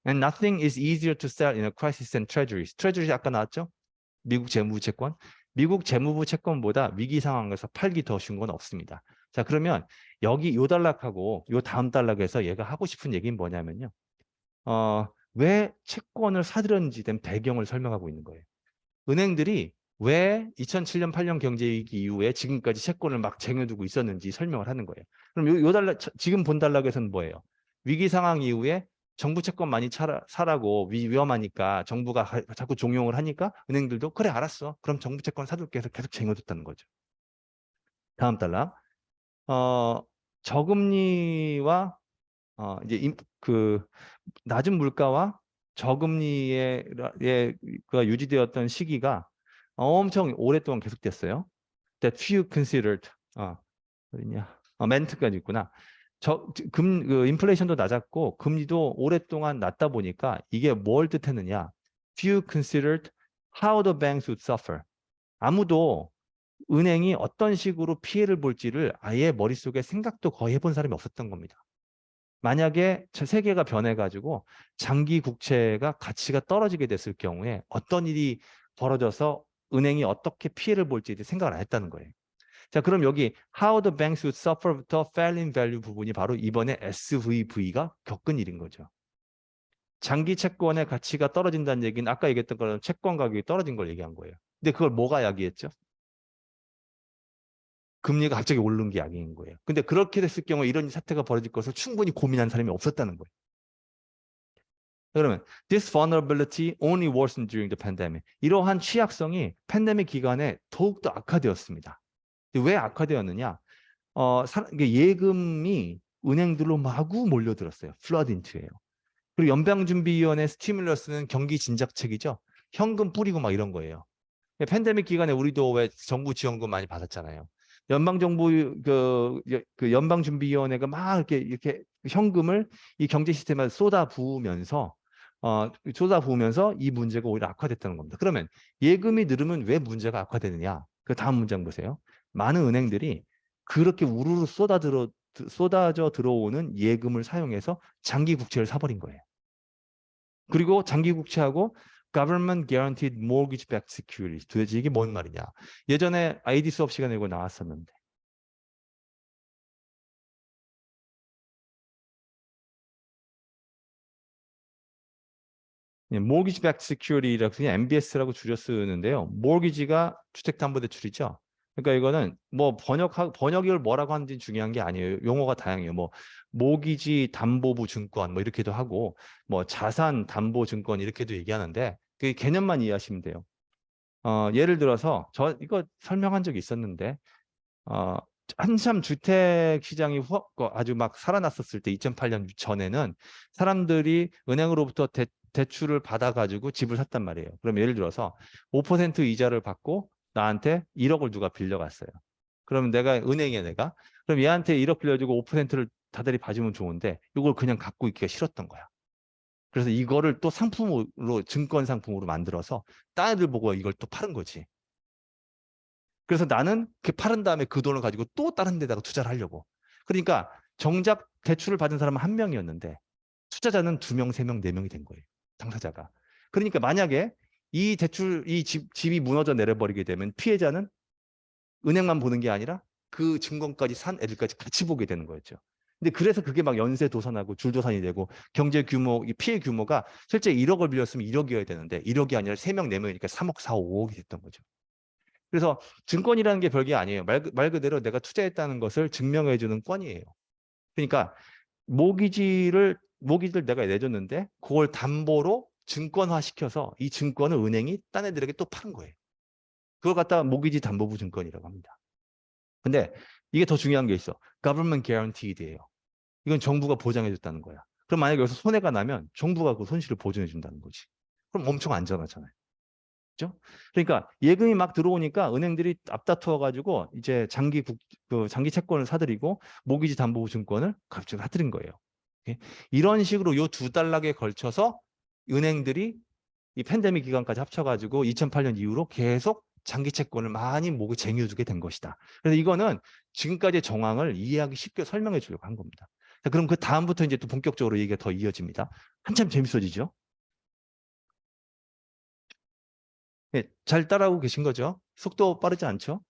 S1: And nothing is easier to sell in a crisis than treasuries. treasuries 아까 나왔죠? 미국 재무부 채권. 미국 재무부 채권보다 위기 상황에서 팔기 더 쉬운 건 없습니다. 자, 그러면 여기 요 단락하고 요 다음 단락에서 얘가 하고 싶은 얘기는 뭐냐면요. 왜 채권을 사들였는지 된 배경을 설명하고 있는 거예요. 은행들이 왜 2007년 8년 경제위기 이후에 지금까지 채권을 막 쟁여두고 있었는지 설명을 하는 거예요. 그럼 요 단락, 지금 본 단락에서는 뭐예요? 위기 상황 이후에 정부 채권 많이 사라고 위험하니까 정부가 자꾸 종용을 하니까 은행들도 그래 알았어, 그럼 정부 채권 사둘게 해서 계속 쟁여뒀다는 거죠. 다음 단락. 저금리와 이제 그 낮은 물가와 저금리의 가 유지되었던 시기가 엄청 오랫동안 계속됐어요. That few considered. 어디냐? 멘트까지 있구나. 그 인플레이션도 낮았고 금리도 오랫동안 낮다 보니까 이게 뭘 뜻했느냐? Few considered how the banks would suffer. 아무도 은행이 어떤 식으로 피해를 볼지를 아예 머릿속에 생각도 거의 해본 사람이 없었던 겁니다. 만약에 세계가 변해가지고 장기 국채가 가치가 떨어지게 됐을 경우에 어떤 일이 벌어져서 은행이 어떻게 피해를 볼지 생각을 안 했다는 거예요. 자, 그럼 여기 how the banks would suffer the fall in value 부분이 바로 이번에 SVV가 겪은 일인 거죠. 장기 채권의 가치가 떨어진다는 얘기는 아까 얘기했던 거는 채권 가격이 떨어진 걸 얘기한 거예요. 근데 그걸 뭐가 야기했죠? 금리가 갑자기 오르는 게 야기인 거예요. 근데 그렇게 됐을 경우에 이런 사태가 벌어질 것을 충분히 고민한 사람이 없었다는 거예요. 그러면 this vulnerability only worsened during the pandemic. 이러한 취약성이 팬데믹 기간에 더욱더 악화되었습니다. 왜 악화되었느냐? 예금이 은행들로 마구 몰려들었어요. flood into예요. 그리고 연방준비위원회 스티뮬러스는 경기 진작책이죠. 현금 뿌리고 막 이런 거예요. 팬데믹 기간에 우리도 왜 정부 지원금 많이 받았잖아요. 연방정부 그 연방준비위원회가 막 이렇게 현금을 이 경제 시스템에 쏟아부으면서 이 문제가 오히려 악화됐다는 겁니다. 그러면 예금이 늘으면 왜 문제가 악화되느냐? 그 다음 문장 보세요. 많은 은행들이 그렇게 우르르 쏟아져 들어오는 예금을 사용해서 장기 국채를 사버린 거예요. 그리고 장기 국채하고 Government Guaranteed Mortgage-Backed Securities. 도대체 이게 뭔 말이냐? 예전에 ID 수업 시간에 이거 나왔었는데. Mortgage-Backed Security라고 그냥 MBS라고 줄여 쓰는데요. Mortgage가 주택담보대출이죠. 그러니까 이거는 뭐 번역을 뭐라고 하는지 중요한 게 아니에요. 용어가 다양해요. 뭐 모기지 담보부 증권 뭐 이렇게도 하고 뭐 자산 담보 증권 이렇게도 얘기하는데 그 개념만 이해하시면 돼요. 예를 들어서 저 이거 설명한 적이 있었는데 어, 한참 주택 시장이 아주 막 살아났었을 때 2008년 전에는 사람들이 은행으로부터 대출을 받아가지고 집을 샀단 말이에요. 그럼 예를 들어서 5% 이자를 받고 나한테 1억을 누가 빌려갔어요. 그러면 내가 은행에 내가 그럼 얘한테 1억 빌려주고 5%를 다달이 봐주면 좋은데 이걸 그냥 갖고 있기가 싫었던 거야. 그래서 이거를 또 상품으로 증권 상품으로 만들어서 딴 애들 보고 이걸 또 파는 거지. 그래서 나는 그 파른 다음에 그 돈을 가지고 또 다른 데다가 투자를 하려고. 그러니까 정작 대출을 받은 사람은 한 명이었는데 투자자는 두 명, 세 명, 네 명이 된 거예요. 당사자가. 그러니까 만약에 이 대출, 집이 무너져 내려버리게 되면 피해자는 은행만 보는 게 아니라 그 증권까지 산 애들까지 같이 보게 되는 거였죠. 근데 그래서 그게 막 연쇄 도산하고 줄도산이 되고 경제 규모, 이 피해 규모가 실제 1억을 빌렸으면 1억이어야 되는데 1억이 아니라 3명, 4명이니까 3억, 4억, 5억이 됐던 거죠. 그래서 증권이라는 게 별게 아니에요. 말 그대로 내가 투자했다는 것을 증명해 주는 건이에요. 그러니까 모기지를 내가 내줬는데 그걸 담보로 증권화 시켜서 이 증권을 은행이 딴 애들에게 또 파는 거예요. 그걸 갖다가 모기지 담보부 증권이라고 합니다. 근데 이게 더 중요한 게 있어. Government guaranteed예요. 이건 정부가 보장해 줬다는 거야. 그럼 만약에 여기서 손해가 나면 정부가 그 손실을 보증해 준다는 거지. 그럼 엄청 안전하잖아요. 그죠? 그러니까 예금이 막 들어오니까 은행들이 앞다투어 가지고 이제 장기 채권을 사들이고 모기지 담보부 증권을 갑자기 사들인 거예요. 예? 이런 식으로 요 두 단락에 걸쳐서 은행들이 이 팬데믹 기간까지 합쳐가지고 2008년 이후로 계속 장기 채권을 많이 모으고 쟁여두게 된 것이다. 그래서 이거는 지금까지의 정황을 이해하기 쉽게 설명해 주려고 한 겁니다. 자, 그럼 그 다음부터 이제 또 본격적으로 얘기가 더 이어집니다. 한참 재밌어지죠? 예, 잘 따라오고 계신 거죠? 속도 빠르지 않죠?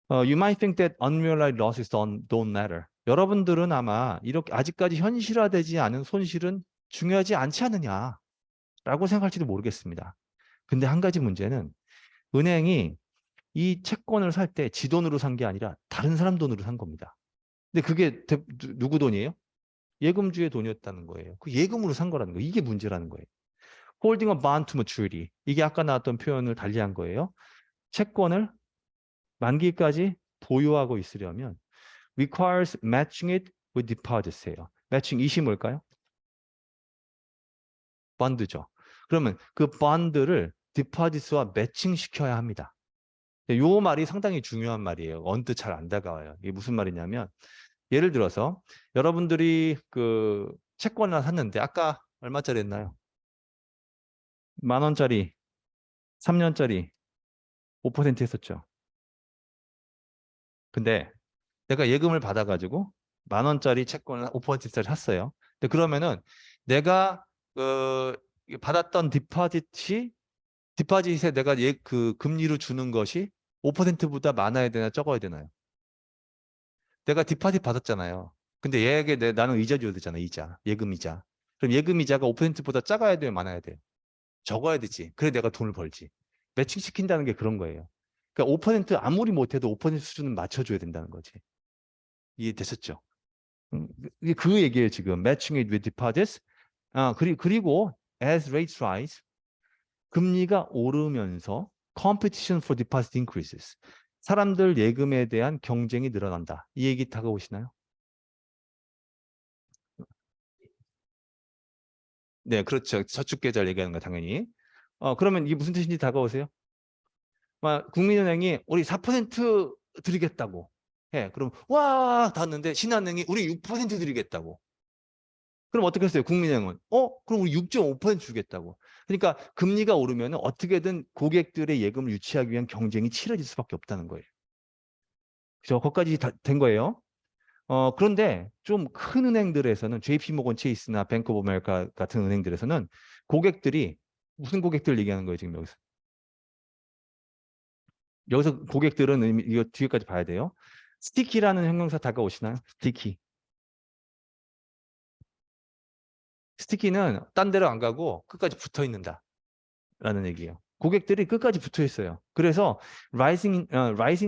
S1: You might think that unrealized losses don't matter. 여러분들은 아마 이렇게 아직까지 현실화되지 않은 손실은 중요하지 않지 않느냐라고 생각할지도 모르겠습니다. 근데 한 가지 문제는 은행이 이 채권을 살 때 지 돈으로 산 게 아니라 다른 사람 돈으로 산 겁니다. 근데 그게 누구 돈이에요? 예금주의 돈이었다는 거예요. 그 예금으로 산 거라는 거예요. 이게 문제라는 거예요. Holding a bond to maturity. 이게 아까 나왔던 표현을 달리한 거예요. 채권을 만기까지 보유하고 있으려면 requires matching it with deposits예요. matching 이시 뭘까요? 번드죠. 그러면 그 번드를 디파짓과 매칭시켜야 합니다. 요 말이 상당히 중요한 말이에요. 언뜻 잘 안 다가와요. 이게 무슨 말이냐면 예를 들어서 여러분들이 그 채권 하나 샀는데 아까 얼마짜리 했나요? 10,000원짜리, 3년짜리 5% 했었죠. 근데 내가 예금을 받아가지고 10,000원짜리 채권을 5%짜리 샀어요. 근데 그러면은 내가 받았던 디파짓에 내가 그 금리로 주는 것이 5%보다 많아야 되나 적어야 되나요? 내가 디파짓 받았잖아요. 근데 얘에게 나는 이자 줘야 되잖아, 이자. 예금 이자. 그럼 예금 이자가 5%보다 작아야 돼요, 많아야 돼요? 적어야 되지. 그래 내가 돈을 벌지. 매칭 시킨다는 게 그런 거예요. 그러니까 5% 아무리 못해도 5% 수준은 맞춰줘야 된다는 거지. 이해되셨죠? 이게 그 얘기예요, 지금. Matching it with deposits. 그리고 as rates rise, 금리가 오르면서 competition for deposit increases. 사람들 예금에 대한 경쟁이 늘어난다. 이 얘기 다가오시나요? 네, 그렇죠. 저축 계좌 얘기하는 거 당연히. 그러면 이게 무슨 뜻인지 다가오세요? 국민은행이 우리 4% 드리겠다고 해. 그럼 와, 닿았는데 신한은행이 우리 6% 드리겠다고. 그럼 어떻게 했어요? 국민은행은 그럼 우리 6.5% 주겠다고. 그러니까 금리가 오르면 어떻게든 고객들의 예금을 유치하기 위한 경쟁이 치러질 수밖에 없다는 거예요. 그죠? 거기까지 다 된 거예요. 그런데 좀 큰 은행들에서는 JP모건 체이스나 뱅크 오브 아메리카 같은 은행들에서는 고객들이 무슨 고객들 얘기하는 거예요, 지금 여기서? 여기서 고객들은 이거 뒤에까지 봐야 돼요. 스티키라는 형용사 다가오시나요? 스티키. 스티키는 딴 데로 안 가고 끝까지 붙어 있는다라는 얘기예요. 고객들이 끝까지 붙어 있어요. 그래서 rising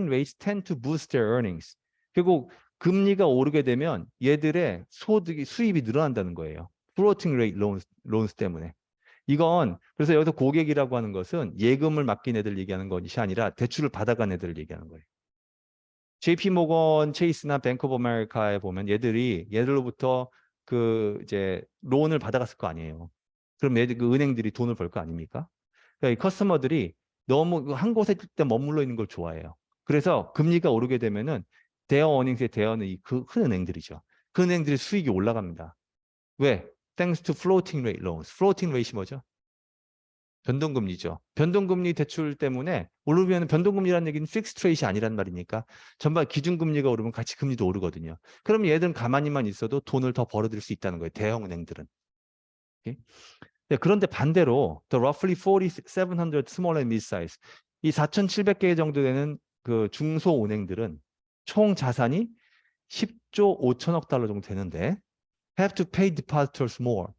S1: rates tend to boost their earnings. 결국 금리가 오르게 되면 얘들의 수입이 늘어난다는 거예요. floating rate loans 때문에. 이건 그래서 여기서 고객이라고 하는 것은 예금을 맡긴 애들 얘기하는 것이 아니라 대출을 받아간 애들을 얘기하는 거예요. JP 모건 체이스나 뱅크 오브 아메리카에 보면 얘들로부터 그 이제 론을 받아갔을 거 아니에요. 그럼 그 은행들이 돈을 벌 거 아닙니까? 그러니까 이 커스터머들이 너무 한 곳에 일단 머물러 있는 걸 좋아해요. 그래서 금리가 오르게 되면은 대여 어닝스에 대여는 그 큰 은행들이죠. 그 은행들의 수익이 올라갑니다. 왜? Thanks to floating rate loans. floating rate이 뭐죠? 변동금리죠. 변동금리 대출 때문에 오르면 변동금리라는 얘기는 픽스트 레이트이 아니란 말이니까 전반 기준금리가 오르면 같이 금리도 오르거든요. 그럼 얘들은 가만히만 있어도 돈을 더 벌어들일 수 있다는 거예요. 대형은행들은. 오케이? 네, 그런데 반대로 the roughly 4,700 small and mid-size 이 4,700개 정도 되는 그 중소은행들은 총 자산이 10조 5천억 달러 정도 되는데 have to pay depositors more.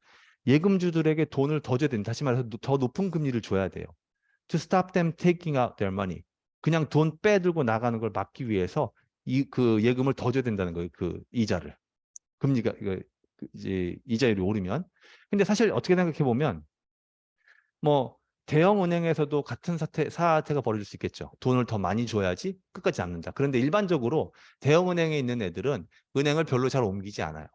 S1: 예금주들에게 돈을 더 줘야 된다. 다시 말해서 더 높은 금리를 줘야 돼요. To stop them taking out their money. 그냥 돈 빼들고 나가는 걸 막기 위해서 그 예금을 더 줘야 된다는 거예요. 그 이자를. 금리가 이제 이자율이 오르면. 근데 사실 어떻게 생각해 보면 뭐 대형 은행에서도 같은 사태가 벌어질 수 있겠죠. 돈을 더 많이 줘야지 끝까지 남는다. 그런데 일반적으로 대형 은행에 있는 애들은 은행을 별로 잘 옮기지 않아요.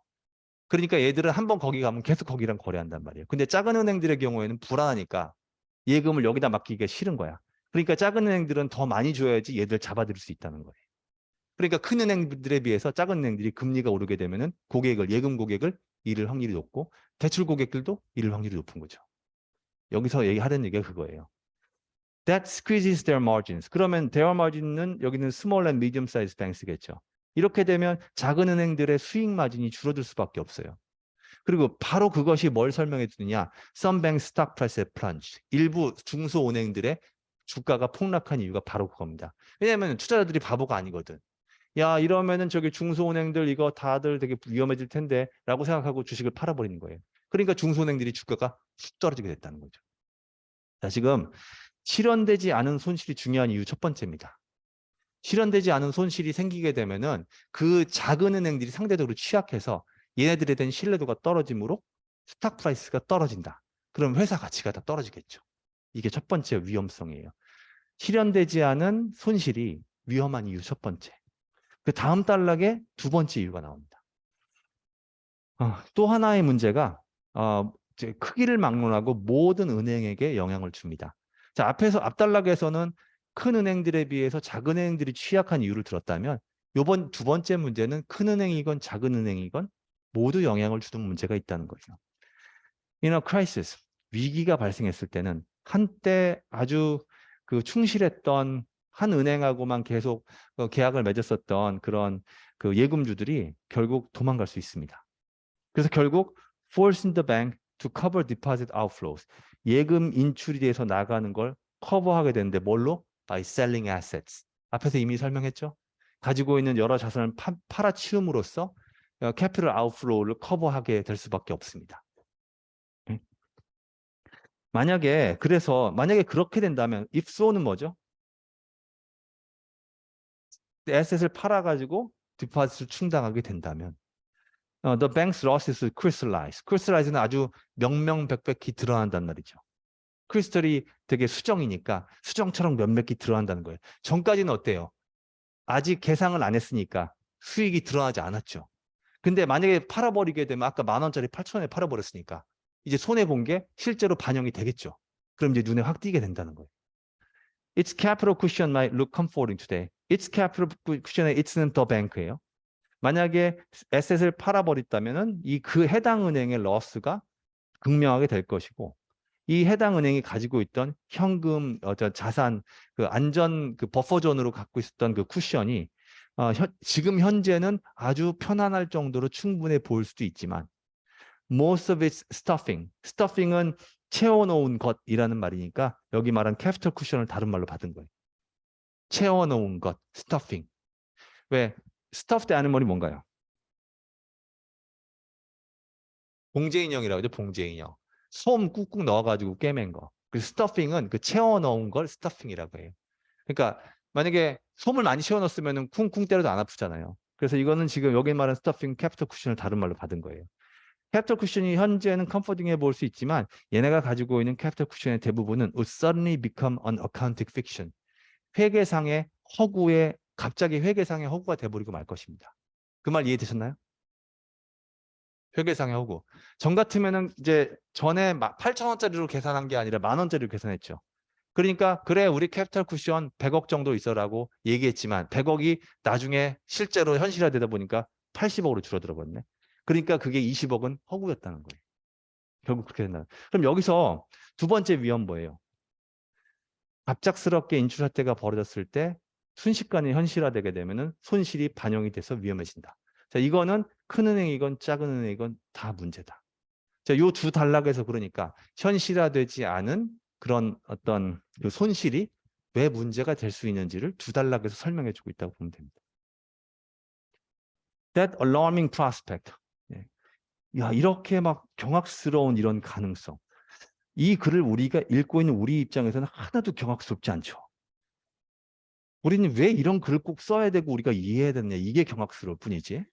S1: 그러니까 얘들은 한번 거기 가면 계속 거기랑 거래한단 말이에요. 근데 작은 은행들의 경우에는 불안하니까 예금을 여기다 맡기기가 싫은 거야. 그러니까 작은 은행들은 더 많이 줘야지 얘들 잡아들일 수 있다는 거예요. 그러니까 큰 은행들에 비해서 작은 은행들이 금리가 오르게 되면은 예금 고객을 잃을 확률이 높고 대출 고객들도 잃을 확률이 높은 거죠. 여기서 얘기하는 얘기가 그거예요. That squeezes their margins. 그러면 their margin은 여기는 small and medium sized banks겠죠. 이렇게 되면 작은 은행들의 수익 마진이 줄어들 수밖에 없어요. 그리고 바로 그것이 뭘 설명해 주느냐. Some bank stock price plunge. 일부 중소은행들의 주가가 폭락한 이유가 바로 그겁니다. 왜냐하면 투자자들이 바보가 아니거든. 야, 이러면은 저기 중소은행들 이거 다들 되게 위험해질 텐데 라고 생각하고 주식을 팔아버리는 거예요. 그러니까 중소은행들이 주가가 쑥 떨어지게 됐다는 거죠. 자, 지금 실현되지 않은 손실이 중요한 이유 첫 번째입니다. 실현되지 않은 손실이 생기게 되면은 그 작은 은행들이 상대적으로 취약해서 얘네들에 대한 신뢰도가 떨어지므로 스탁 프라이스가 떨어진다. 그럼 회사 가치가 다 떨어지겠죠. 이게 첫 번째 위험성이에요. 실현되지 않은 손실이 위험한 이유 첫 번째. 그 다음 단락에 두 번째 이유가 나옵니다. 또 하나의 문제가 크기를 막론하고 모든 은행에게 영향을 줍니다. 자, 앞 단락에서는 큰 은행들에 비해서 작은 은행들이 취약한 이유를 들었다면 이번 두 번째 문제는 큰 은행이건 작은 은행이건 모두 영향을 주는 문제가 있다는 거죠. In a crisis, 위기가 발생했을 때는 한때 아주 그 충실했던 한 은행하고만 계속 계약을 맺었었던 그런 그 예금주들이 결국 도망갈 수 있습니다. 그래서 결국 forcing the bank to cover deposit outflows. 예금 인출이 돼서 나가는 걸 커버하게 되는데 뭘로? By selling assets. 앞에서 이미 설명했죠. 가지고 있는 여러 자산을 팔아치움으로써 캐피털 아웃플로우를 커버하게 될 수밖에 없습니다. 만약에 그렇게 된다면 if so는 뭐죠? 에셋을 팔아가지고 디파짓을 충당하게 된다면 the bank's losses crystallize. crystallize는 아주 명명백백히 드러난단 말이죠. 크리스털이 되게 수정이니까 수정처럼 몇몇이 드러난다는 거예요. 전까지는 어때요? 아직 계상을 안 했으니까 수익이 드러나지 않았죠. 근데 만약에 팔아버리게 되면 아까 10,000원짜리 8,000원에 팔아버렸으니까 이제 손해본 게 실제로 반영이 되겠죠. 그럼 이제 눈에 확 띄게 된다는 거예요. Its capital cushion might look comforting today. Its capital cushion의 it's는 the bank예요. 만약에 에셋을 팔아버렸다면은 그 해당 은행의 러스가 극명하게 될 것이고 이 해당 은행이 가지고 있던 현금, 자산, 그 안전, 그 버퍼존으로 갖고 있었던 그 쿠션이 지금 현재는 아주 편안할 정도로 충분해 보일 수도 있지만 most of its stuffing. stuffing은 채워놓은 것이라는 말이니까 여기 말한 캐피털 쿠션을 다른 말로 받은 거예요. 채워놓은 것, stuffing. 왜? stuffed animal이 뭔가요? 봉제 인형이라고 하죠, 봉제 인형. 솜 꾹꾹 넣어가지고 꿰맨 거. 그 스터핑은 그 채워넣은 걸 스터핑이라고 해요. 그러니까 만약에 솜을 많이 채워넣었으면 쿵쿵 때려도 안 아프잖아요. 그래서 이거는 지금 여기 말하는 스터핑 캐피털 쿠션을 다른 말로 받은 거예요. 캐피털 쿠션이 현재는 컴포팅해 볼 수 있지만 얘네가 가지고 있는 캐피털 쿠션의 대부분은 would suddenly become an accounting fiction. 회계상의 허구에 갑자기 회계상의 허구가 돼버리고 말 것입니다. 그 말 이해되셨나요? 회계상의 허구. 전 같으면은 이제 전에 8,000원짜리로 계산한 게 아니라 10,000원짜리로 계산했죠. 그러니까 그래 우리 캐피탈 쿠션 100억 정도 있어라고 얘기했지만 100억이 나중에 실제로 현실화되다 보니까 80억으로 줄어들어 버렸네. 그러니까 그게 20억은 허구였다는 거예요. 결국 그렇게 된다. 그럼 여기서 두 번째 위험 뭐예요? 갑작스럽게 인출사태가 벌어졌을 때 순식간에 현실화되게 되면은 손실이 반영이 돼서 위험해진다. 자, 이거는 큰 은행이건 작은 은행이건 다 문제다. 자, 요 두 단락에서 그러니까 현실화되지 않은 그런 어떤 그 손실이 왜 문제가 될 수 있는지를 두 단락에서 설명해 주고 있다고 보면 됩니다. That alarming prospect. 예. 야, 이렇게 막 경악스러운 이런 가능성. 이 글을 우리가 읽고 있는 우리 입장에서는 하나도 경악스럽지 않죠. 우리는 왜 이런 글을 꼭 써야 되고 우리가 이해해야 되느냐. 이게 경악스러울 뿐이지.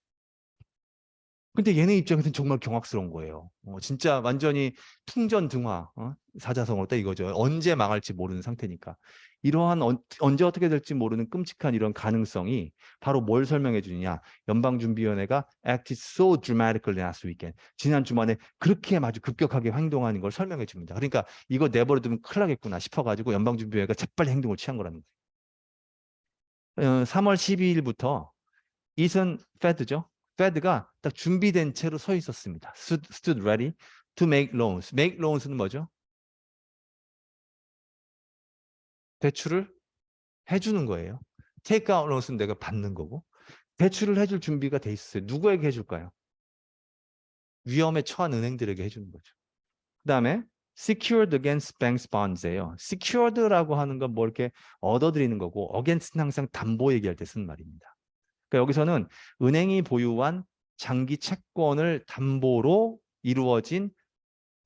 S1: 근데 얘네 입장에서는 정말 경악스러운 거예요. 진짜 완전히 풍전등화, 사자성어로 딱 이거죠. 언제 망할지 모르는 상태니까. 이러한 언제 어떻게 될지 모르는 끔찍한 이런 가능성이 바로 뭘 설명해 주느냐. 연방준비위원회가 acted so dramatically last weekend. 지난 주말에 그렇게 아주 급격하게 행동하는 걸 설명해 줍니다. 그러니까 이거 내버려두면 큰일 나겠구나 싶어가지고 연방준비위원회가 재빨리 행동을 취한 거라는 거예요. 3월 12일부터 이슨 페드죠. 페드가 딱 준비된 채로 서 있었습니다. Stood ready to make loans. Make loans는 뭐죠? 대출을 해주는 거예요. Take out loans는 내가 받는 거고 대출을 해줄 준비가 돼 있어요. 누구에게 해줄까요? 위험에 처한 은행들에게 해주는 거죠. 그 다음에 secured against banks bonds예요. secured라고 하는 건 뭐 이렇게 얻어들이는 거고 against는 항상 담보 얘기할 때 쓰는 말입니다. 그러니까 여기서는 은행이 보유한 장기 채권을 담보로 이루어진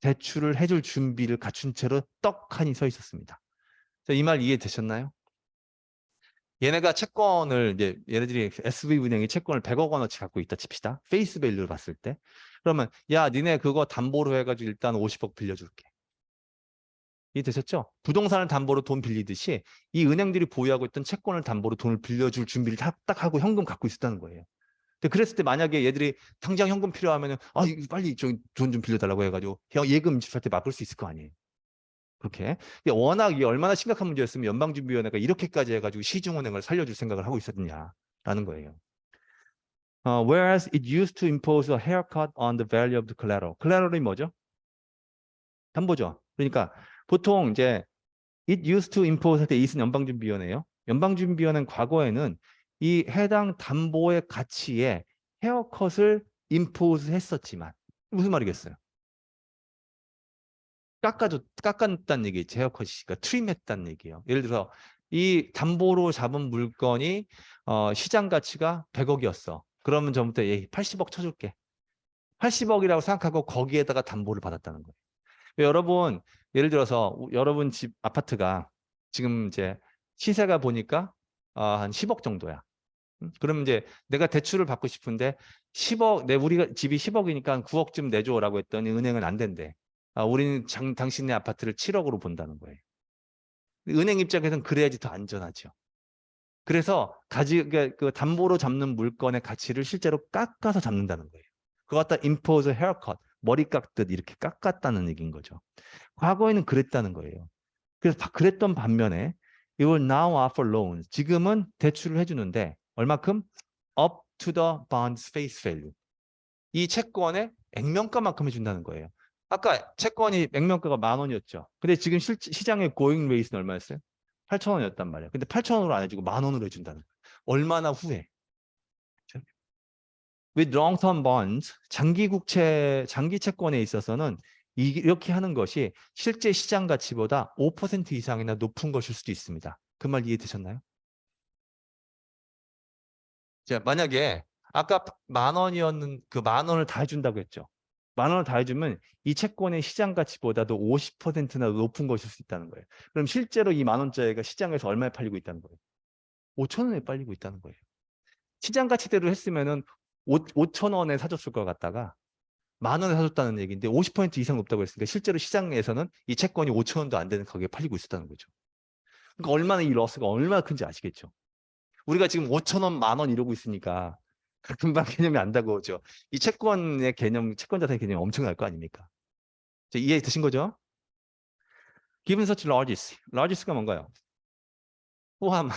S1: 대출을 해줄 준비를 갖춘 채로 떡하니 서 있었습니다. 이 말 이해되셨나요? 얘네가 채권을 이제 얘네들이 SV은행이 채권을 100억 원어치 갖고 있다 칩시다. 페이스 밸류를 봤을 때. 그러면 야 니네 그거 담보로 해가지고 일단 50억 빌려줄게. 이해되셨죠? 부동산을 담보로 돈 빌리듯이 이 은행들이 보유하고 있던 채권을 담보로 돈을 빌려줄 준비를 딱 하고 현금 갖고 있었다는 거예요. 근데 그랬을 때 만약에 얘들이 당장 현금 필요하면은 빨리 돈 좀 빌려달라고 해가지고 예금 인출할 때 막을 수 있을 거 아니에요. 그렇게. 워낙 이게 얼마나 심각한 문제였으면 연방준비위원회가 이렇게까지 해가지고 시중은행을 살려줄 생각을 하고 있었느냐라는 거예요. Whereas it used to impose a haircut on the value of the collateral. collateral이 뭐죠? 담보죠. 그러니까 보통 이제 it used to impose 할 때 it은 연방준비위원회예요. 연방준비위원회는 과거에는 이 해당 담보의 가치에 헤어컷을 impose 했었지만 무슨 말이겠어요? 깎았다는 얘기지. 헤어컷이 그러니까 트림했다는 얘기예요. 예를 들어서 이 담보로 잡은 물건이 시장 가치가 100억이었어. 그러면 전부터 80억 쳐줄게. 80억이라고 생각하고 거기에다가 담보를 받았다는 거예요. 여러분 예를 들어서 여러분 집 아파트가 지금 이제 시세가 보니까 한 10억 정도야. 그러면 이제 내가 대출을 받고 싶은데 10억, 우리가 집이 10억이니까 9억쯤 내줘라고 했더니 은행은 안 된대. 우리는 당신의 아파트를 7억으로 본다는 거예요. 은행 입장에서는 그래야지 더 안전하죠. 그래서 그 담보로 잡는 물건의 가치를 실제로 깎아서 잡는다는 거예요. 그거 갖다 impose haircut, 머리 깎듯 이렇게 깎았다는 얘기인 거죠. 과거에는 그랬다는 거예요. 그래서 그랬던 반면에 it will now offer loans. 지금은 대출을 해주는데 얼마큼? up to the bond's face value. 이 채권의 액면가만큼 해준다는 거예요. 아까 채권이 액면가가 10,000원이었죠. 근데 지금 시장의 고잉 레이트는 얼마였어요? 8,000원이었단 말이에요. 근데 8,000원으로 안 해주고 10,000원으로 해준다는 거예요. 얼마나 후해? With long-term bonds, 장기 채권에 있어서는 이렇게 하는 것이 실제 시장 가치보다 5% 이상이나 높은 것일 수도 있습니다. 그 말 이해되셨나요? 자, 만약에 아까 10,000원이었는 그 10,000원을 다 해준다고 했죠. 10,000원을 다 해주면 이 채권의 시장 가치보다도 50%나 높은 것일 수 있다는 거예요. 그럼 실제로 이 10,000원짜리가 시장에서 얼마에 팔리고 있다는 거예요? 5,000원에 팔리고 있다는 거예요. 시장 가치대로 했으면은 5,000원에 사줬을 것 같다가 10,000원에 사줬다는 얘기인데 50% 이상 높다고 했으니까 실제로 시장에서는 이 채권이 5,000원도 안 되는 가격에 팔리고 있었다는 거죠. 그러니까 얼마나 이 러스가 얼마나 큰지 아시겠죠? 우리가 지금 5,000원, 10,000원 이러고 있으니까 금방 개념이 안 다가오죠. 이 채권의 개념, 채권 자산의 개념이 엄청날 거 아닙니까? 이해 되신 거죠? Given such largesse. largesse가 뭔가요? 후함.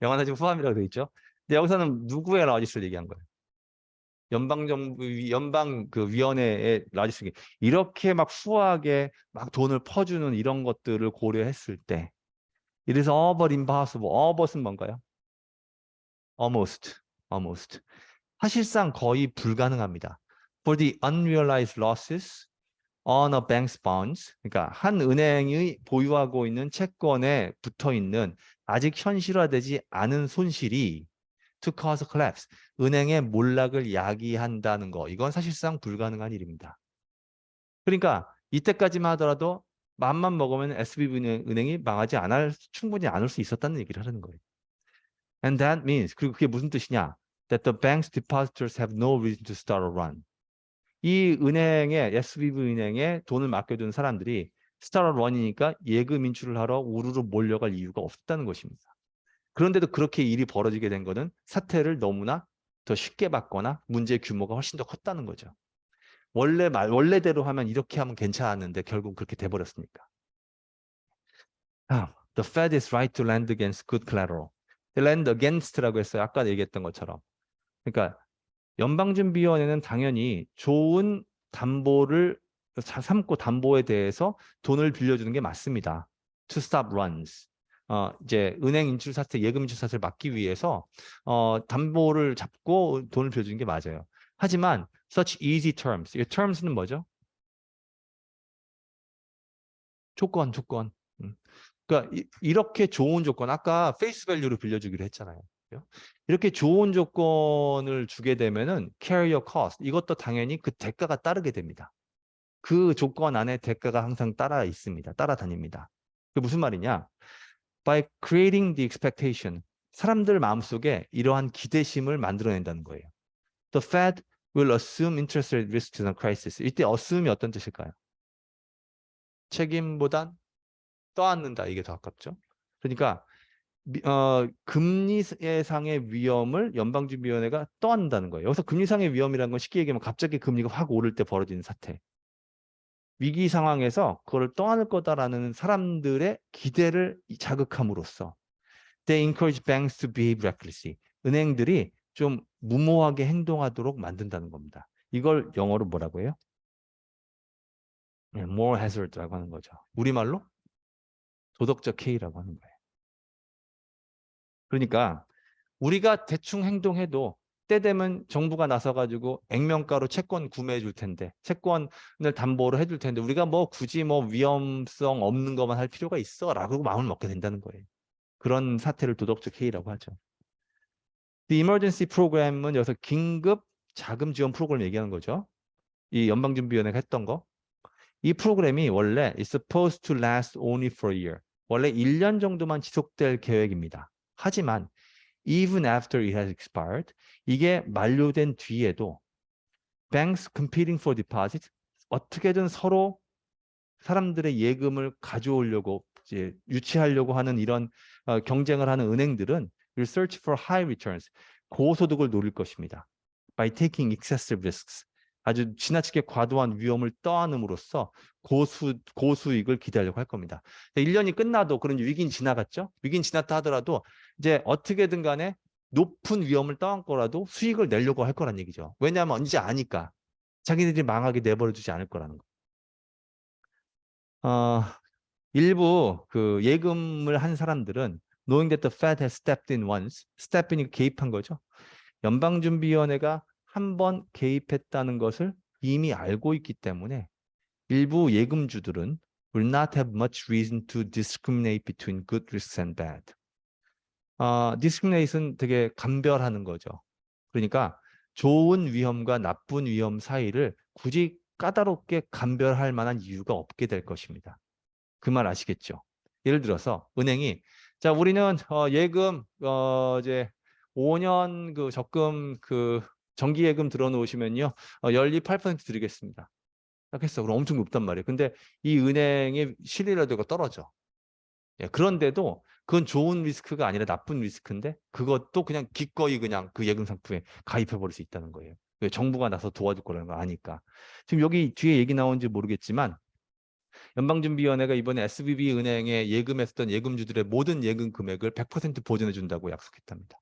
S1: 영어는 지금 후함이라고 되어 있죠. 근데 여기서는 누구의 largesse를 얘기한 거예요? 연방정부, 연방 그 위원회의 largesse. 이렇게 막 후하게 막 돈을 퍼주는 이런 것들을 고려했을 때 it is all but impossible. all but은 뭔가요? almost. almost. 사실상 거의 불가능합니다. For the unrealized losses on a bank's bonds, 그러니까 한 은행이 보유하고 있는 채권에 붙어 있는 아직 현실화되지 않은 손실이 to cause collapse, 은행의 몰락을 야기한다는 거, 이건 사실상 불가능한 일입니다. 그러니까 이때까지만 하더라도 맘만 먹으면 SBB 은행이 망하지 충분히 않을 수 있었다는 얘기를 하는 거예요. And that means, 그리고 그게 무슨 뜻이냐? That the bank's depositors have no reason to start a run. 이 은행에, SBB 은행에 돈을 맡겨둔 사람들이 start a run이니까 예금 인출을 하러 우르르 몰려갈 이유가 없다는 것입니다. 그런데도 그렇게 일이 벌어지게 된 거는 사태를 너무나 더 쉽게 봤거나 문제의 규모가 훨씬 더 컸다는 거죠. 원래대로 하면 이렇게 하면 괜찮았는데 결국 그렇게 돼버렸으니까. The Fed is right to lend against good collateral. lend against라고 했어요. 아까 얘기했던 것처럼. 그러니까 연방준비위원회는 당연히 좋은 담보를 삼고 담보에 대해서 돈을 빌려주는 게 맞습니다. To stop runs. 이제 은행 인출 사태, 예금 인출 사태를 막기 위해서 담보를 잡고 돈을 빌려주는 게 맞아요. 하지만 such easy terms. 이 terms는 뭐죠? 조건. 그러니까 이렇게 좋은 조건, 아까 페이스 밸류로 빌려주기로 했잖아요. 이렇게 좋은 조건을 주게 되면은 carrier cost, 이것도 당연히 그 대가가 따르게 됩니다. 그 조건 안에 대가가 항상 따라 있습니다. 따라다닙니다. 그게 무슨 말이냐? By creating the expectation, 사람들 마음속에 이러한 기대심을 만들어낸다는 거예요. The Fed will assume interest rate risks in a crisis. 이때 assume이 어떤 뜻일까요? 책임보단 떠안는다. 이게 더 가깝죠. 그러니까 금리 예상의 위험을 연방준비위원회가 떠안는다는 거예요. 여기서 금리상의 위험이라는 건 쉽게 얘기하면 갑자기 금리가 확 오를 때 벌어지는 사태. 위기 상황에서 그걸 떠안을 거다라는 사람들의 기대를 자극함으로써 they encourage banks to behave recklessly. 은행들이 좀 무모하게 행동하도록 만든다는 겁니다. 이걸 영어로 뭐라고 해요? moral hazard라고 하는 거죠. 우리말로 도덕적 해이라고 하는 거예요. 그러니까 우리가 대충 행동해도 때 되면 정부가 나서가지고 액면가로 채권 구매해 줄 텐데, 채권을 담보로 해줄 텐데 우리가 뭐 굳이 뭐 위험성 없는 것만 할 필요가 있어라고 마음을 먹게 된다는 거예요. 그런 사태를 도덕적 해이라고 하죠. The emergency program은 여기서 긴급 자금 지원 프로그램 얘기하는 거죠. 이 연방준비위원회가 했던 거. 이 프로그램이 원래 is supposed to last only for a year. 원래 1년 정도만 지속될 계획입니다. 하지만 even after it has expired, 이게 만료된 뒤에도 banks competing for deposit, 어떻게든 서로 사람들의 예금을 가져오려고 이제 유치하려고 하는 이런 경쟁을 하는 은행들은 will search for high returns, 고소득을 노릴 것입니다. By taking excessive risks, 아주 지나치게 과도한 위험을 떠안음으로써 고수익을 기대하려고 할 겁니다. 1년이 끝나도 그런 위기는 지나갔죠. 위기는 지났다 하더라도 이제 어떻게든 간에 높은 위험을 떠안고라도 수익을 내려고 할 거란 얘기죠. 왜냐하면 이제 아니까. 자기들이 망하게 내버려 두지 않을 거라는 거. 일부 그 예금을 한 사람들은 knowing that the Fed has stepped in once, step in이 개입한 거죠. 연방준비위원회가 한 번 개입했다는 것을 이미 알고 있기 때문에 일부 예금주들은 will not have much reason to discriminate between good risks and bad. discriminate은 되게 감별하는 거죠. 그러니까 좋은 위험과 나쁜 위험 사이를 굳이 까다롭게 감별할 만한 이유가 없게 될 것입니다. 그 말 아시겠죠? 예를 들어서 은행이 자 우리는 예금 이제 5년 그 적금 그 정기 예금 들어놓으시면요 연리 8% 드리겠습니다. 딱 했어. 그럼 엄청 높단 말이에요. 근데 이 은행의 신뢰도가 떨어져. 예, 그런데도 그건 좋은 리스크가 아니라 나쁜 리스크인데 그것도 그냥 기꺼이 그냥 그 예금 상품에 가입해 버릴 수 있다는 거예요. 왜 정부가 나서 도와줄 거라는 거 아니까. 지금 여기 뒤에 얘기 나온지 모르겠지만 연방준비위원회가 이번에 SVB 은행에 예금했었던 예금주들의 모든 예금 금액을 100% 보전해 준다고 약속했답니다.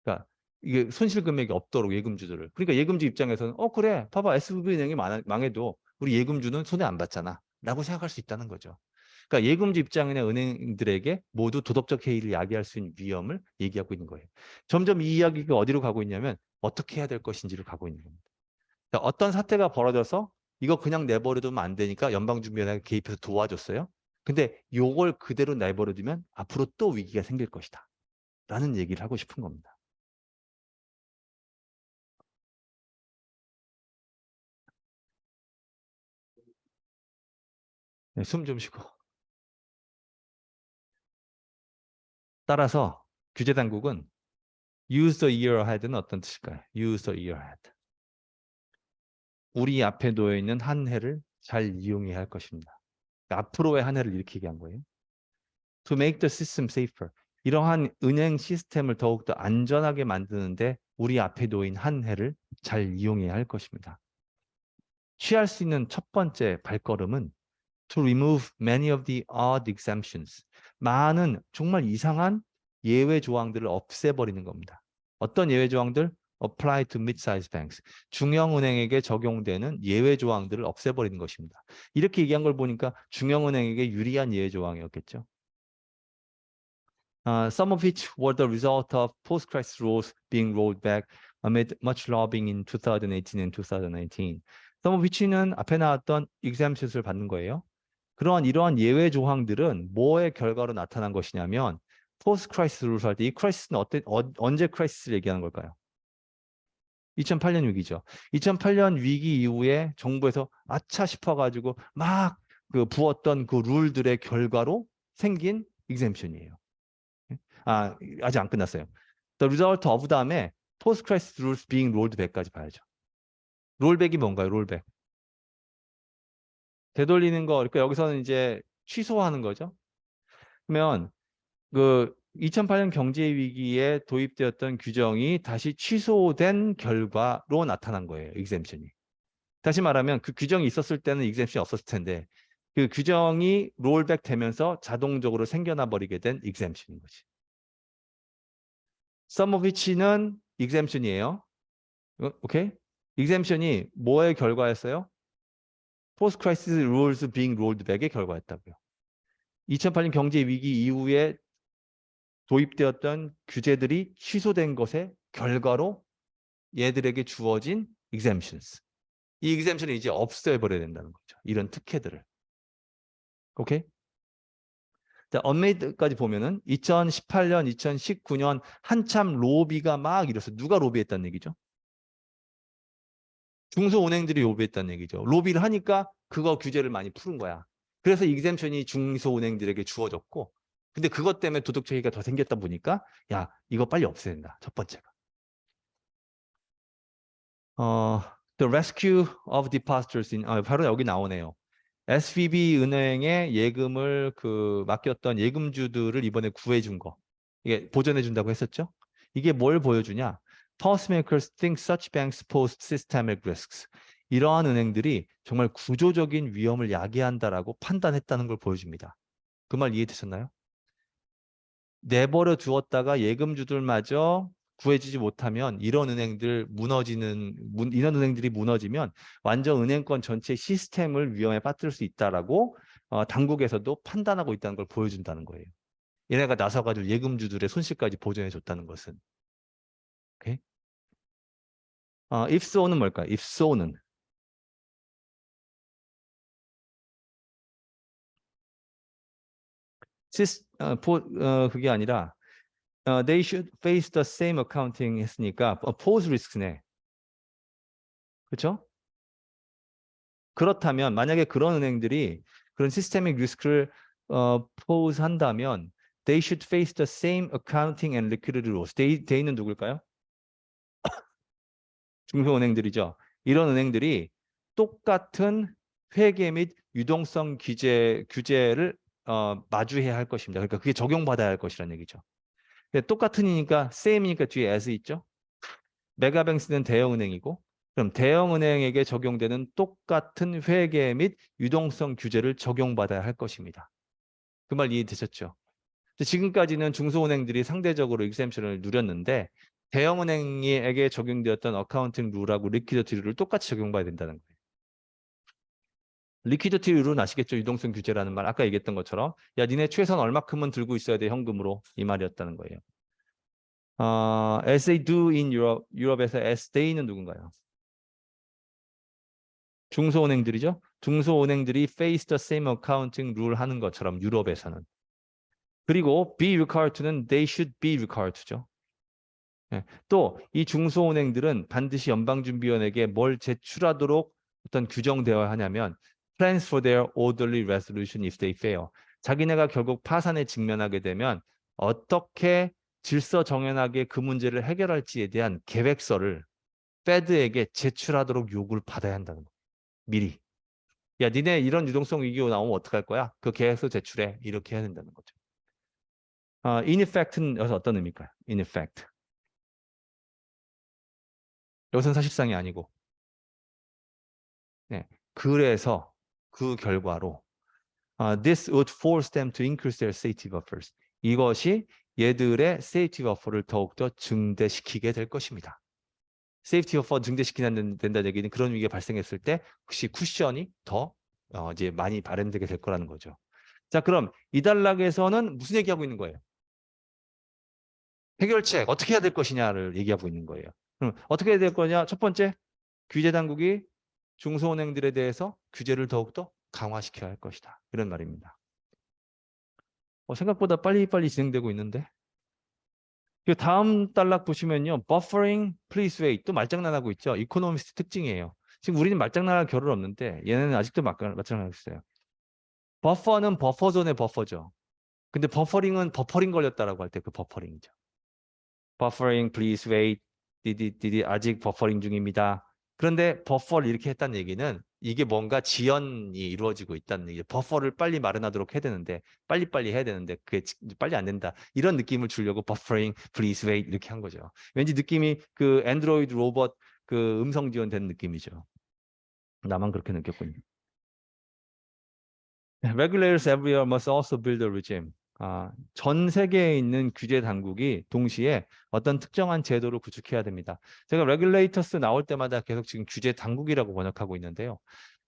S1: 그러니까 이게 손실 금액이 없도록 예금주들을. 그러니까 예금주 입장에서는 그래 봐봐 SVB 은행이 망해도 우리 예금주는 손해 안 봤잖아 라고 생각할 수 있다는 거죠. 그러니까 예금주 입장이나 은행들에게 모두 도덕적 해이를 야기할 수 있는 위험을 얘기하고 있는 거예요. 점점 이 이야기가 어디로 가고 있냐면 어떻게 해야 될 것인지를 가고 있는 겁니다. 그러니까 어떤 사태가 벌어져서 이거 그냥 내버려두면 안 되니까 연방준비위원회가 개입해서 도와줬어요. 근데 요걸 그대로 내버려두면 앞으로 또 위기가 생길 것이다. 라는 얘기를 하고 싶은 겁니다. 네, 숨 좀 쉬고. 따라서 규제 당국은 use the year ahead는 어떤 뜻일까요? use the year ahead. 우리 앞에 놓여 있는 한 해를 잘 이용해야 할 것입니다. 앞으로의 한 해를 이렇게 얘기한 거예요. To make the system safer. 이러한 은행 시스템을 더욱더 안전하게 만드는데 우리 앞에 놓인 한 해를 잘 이용해야 할 것입니다. 취할 수 있는 첫 번째 발걸음은 to remove many of the odd exemptions. 많은 정말 이상한 예외 조항들을 없애버리는 겁니다. 어떤 예외 조항들? apply to mid-sized banks. 중형은행에게 적용되는 예외 조항들을 없애버리는 것입니다. 이렇게 얘기한 걸 보니까 중형은행에게 유리한 예외 조항이었겠죠. Some of which were the result of post-crisis rules being rolled back amid much lobbying in 2018 and 2019. Some of which는 앞에 나왔던 exemptions을 받는 거예요. 이러한 예외 조항들은 뭐의 결과로 나타난 것이냐면 포스트 크라이시스 룰을 할 때 이 크라이시스는 언제 크라이시스를 얘기하는 걸까요? 2008년 위기죠. 2008년 위기 이후에 정부에서 아차 싶어가지고 막 그 부었던 그 룰들의 결과로 생긴 exemption이에요. 아직 안 끝났어요. The result of 다음에 post-crisis rules being rolled back까지 봐야죠. 롤백이 뭔가요? 롤백. 되돌리는 거, 그러니까 여기서는 이제 취소하는 거죠. 그러면 그 2008년 경제 위기에 도입되었던 규정이 다시 취소된 결과로 나타난 거예요. exemption이. 다시 말하면 그 규정이 있었을 때는 exemption이 없었을 텐데 그 규정이 롤백 되면서 자동적으로 생겨나 버리게 된 exemption인 거지. Some of which는 exemption이에요. 오케이? exemption이 뭐의 결과였어요? 포스트 크라이시스 rules being rolled back의 결과였다고요. 2008년 경제 위기 이후에 도입되었던 규제들이 취소된 것의 결과로 얘들에게 주어진 exemptions. 이 exemption을 이제 없애버려야 된다는 거죠. 이런 특혜들을. 오케이? 자, 언메이드까지 보면은 2018년, 2019년 한참 로비가 막 일어서 누가 로비했다는 얘기죠? 중소은행들이 로비했다는 얘기죠. 로비를 하니까 그거 규제를 많이 푸는 거야. 그래서 이그젬션이 중소은행들에게 주어졌고 근데 그것 때문에 도덕적 해이가 더 생겼다 보니까 야 이거 빨리 없애야 된다. 첫 번째가. The rescue of depositors in 바로 여기 나오네요. SVB 은행에 예금을 맡겼던 예금주들을 이번에 구해준 거. 이게 보전해 준다고 했었죠? 이게 뭘 보여주냐? Policymakers think such banks pose systemic risks. 이러한 은행들이 정말 구조적인 위험을 야기한다라고 판단했다는 걸 보여줍니다. 그 말 이해되셨나요? 내버려 두었다가 예금주들마저 구해주지 못하면 이런 이런 은행들이 무너지면 완전 은행권 전체 시스템을 위험에 빠뜨릴 수 있다라고 당국에서도 판단하고 있다는 걸 보여준다는 거예요. 얘네가 나서가지고 예금주들의 손실까지 보전해 줬다는 것은. 오케이? if so는 뭘까요? if so는 그게 아니라 they should face the same accounting 했으니까 pose risk네. 그렇죠? 그렇다면 만약에 그런 은행들이 그런 시스테믹 리스크를 pose 한다면 they should face the same accounting and liquidity rules. they는 누굴까요? 중소은행들이죠. 이런 은행들이 똑같은 회계 및 유동성 규제를 마주해야 할 것입니다. 그러니까 그게 적용받아야 할 것이라는 얘기죠. 근데 똑같으니까 same이니까 뒤에 as 있죠. 메가뱅스는 대형은행이고 그럼 대형은행에게 적용되는 똑같은 회계 및 유동성 규제를 적용받아야 할 것입니다. 그 말 이해되셨죠? 지금까지는 중소은행들이 상대적으로 exemption을 누렸는데 대형은행에게 적용되었던 어카운팅 룰하고 리퀴디티 룰을 똑같이 적용받아야 된다는 거예요. 리퀴디티 룰은 아시겠죠? 유동성 규제라는 말. 아까 얘기했던 것처럼 야 니네 최소한 얼마큼은 들고 있어야 돼 현금으로 이 말이었다는 거예요. as they do in Europe, 유럽에서 as they는 누군가요? 중소은행들이죠. 중소은행들이 face the same accounting rule 하는 것처럼 유럽에서는. 그리고 be required to는 they should be required to죠. 또 이 중소은행들은 반드시 연방준비원에게 뭘 제출하도록 어떤 규정되어야 하냐면 plans for their orderly resolution if they fail. 자기네가 결국 파산에 직면하게 되면 어떻게 질서정연하게 그 문제를 해결할지에 대한 계획서를 페드에게 제출하도록 요구를 받아야 한다는 거예요. 미리. 야, 니네 이런 유동성 위기가 나오면 어떡할 거야? 그 계획서 제출해. 이렇게 해야 된다는 거죠. in effect는 여기서 어떤 의미일까요? in effect. 여기서는 사실상이 아니고. 네. 그래서 그 결과로 this would force them to increase their safety buffers. 이것이 얘들의 safety buffer를 더욱더 증대시키게 될 것입니다. safety buffer 된다는 얘기는 그런 위기가 발생했을 때 혹시 쿠션이 더 이제 많이 발현되게 될 거라는 거죠. 자, 그럼 이 단락에서는 무슨 얘기하고 있는 거예요? 해결책 어떻게 해야 될 것이냐를 얘기하고 있는 거예요. 그럼 어떻게 해야 될 거냐? 첫 번째, 규제 당국이 중소은행들에 대해서 규제를 더욱더 강화시켜야 할 것이다. 이런 말입니다. 생각보다 빨리빨리 진행되고 있는데 그 다음 단락 보시면요. Buffering, please wait. 또 말장난하고 있죠. 이코노미스트 특징이에요. 지금 우리는 말장난할 겨를 없는데 얘네는 아직도 말장난하고 있어요. 버퍼는 버퍼존의 버퍼죠. 근데 버퍼링은 버퍼링 걸렸다라고 할 때 그 버퍼링이죠. Buffering, please wait. 디디 아직 버퍼링 중입니다. 그런데 버퍼를 이렇게 했다는 얘기는 이게 뭔가 지연이 이루어지고 있다는 얘기죠. 버퍼를 빨리 마련하도록 해야 되는데 빨리빨리 해야 되는데 그게 빨리 안 된다. 이런 느낌을 주려고 buffering, please wait 이렇게 한 거죠. 왠지 느낌이 그 안드로이드 로봇 그 음성 지원된 느낌이죠. 나만 그렇게 느꼈군요. Regulators everywhere must also build a regime. 전 세계에 있는 규제 당국이 동시에 어떤 특정한 제도를 구축해야 됩니다. 제가 레귤레이터스 나올 때마다 계속 지금 규제 당국이라고 번역하고 있는데요.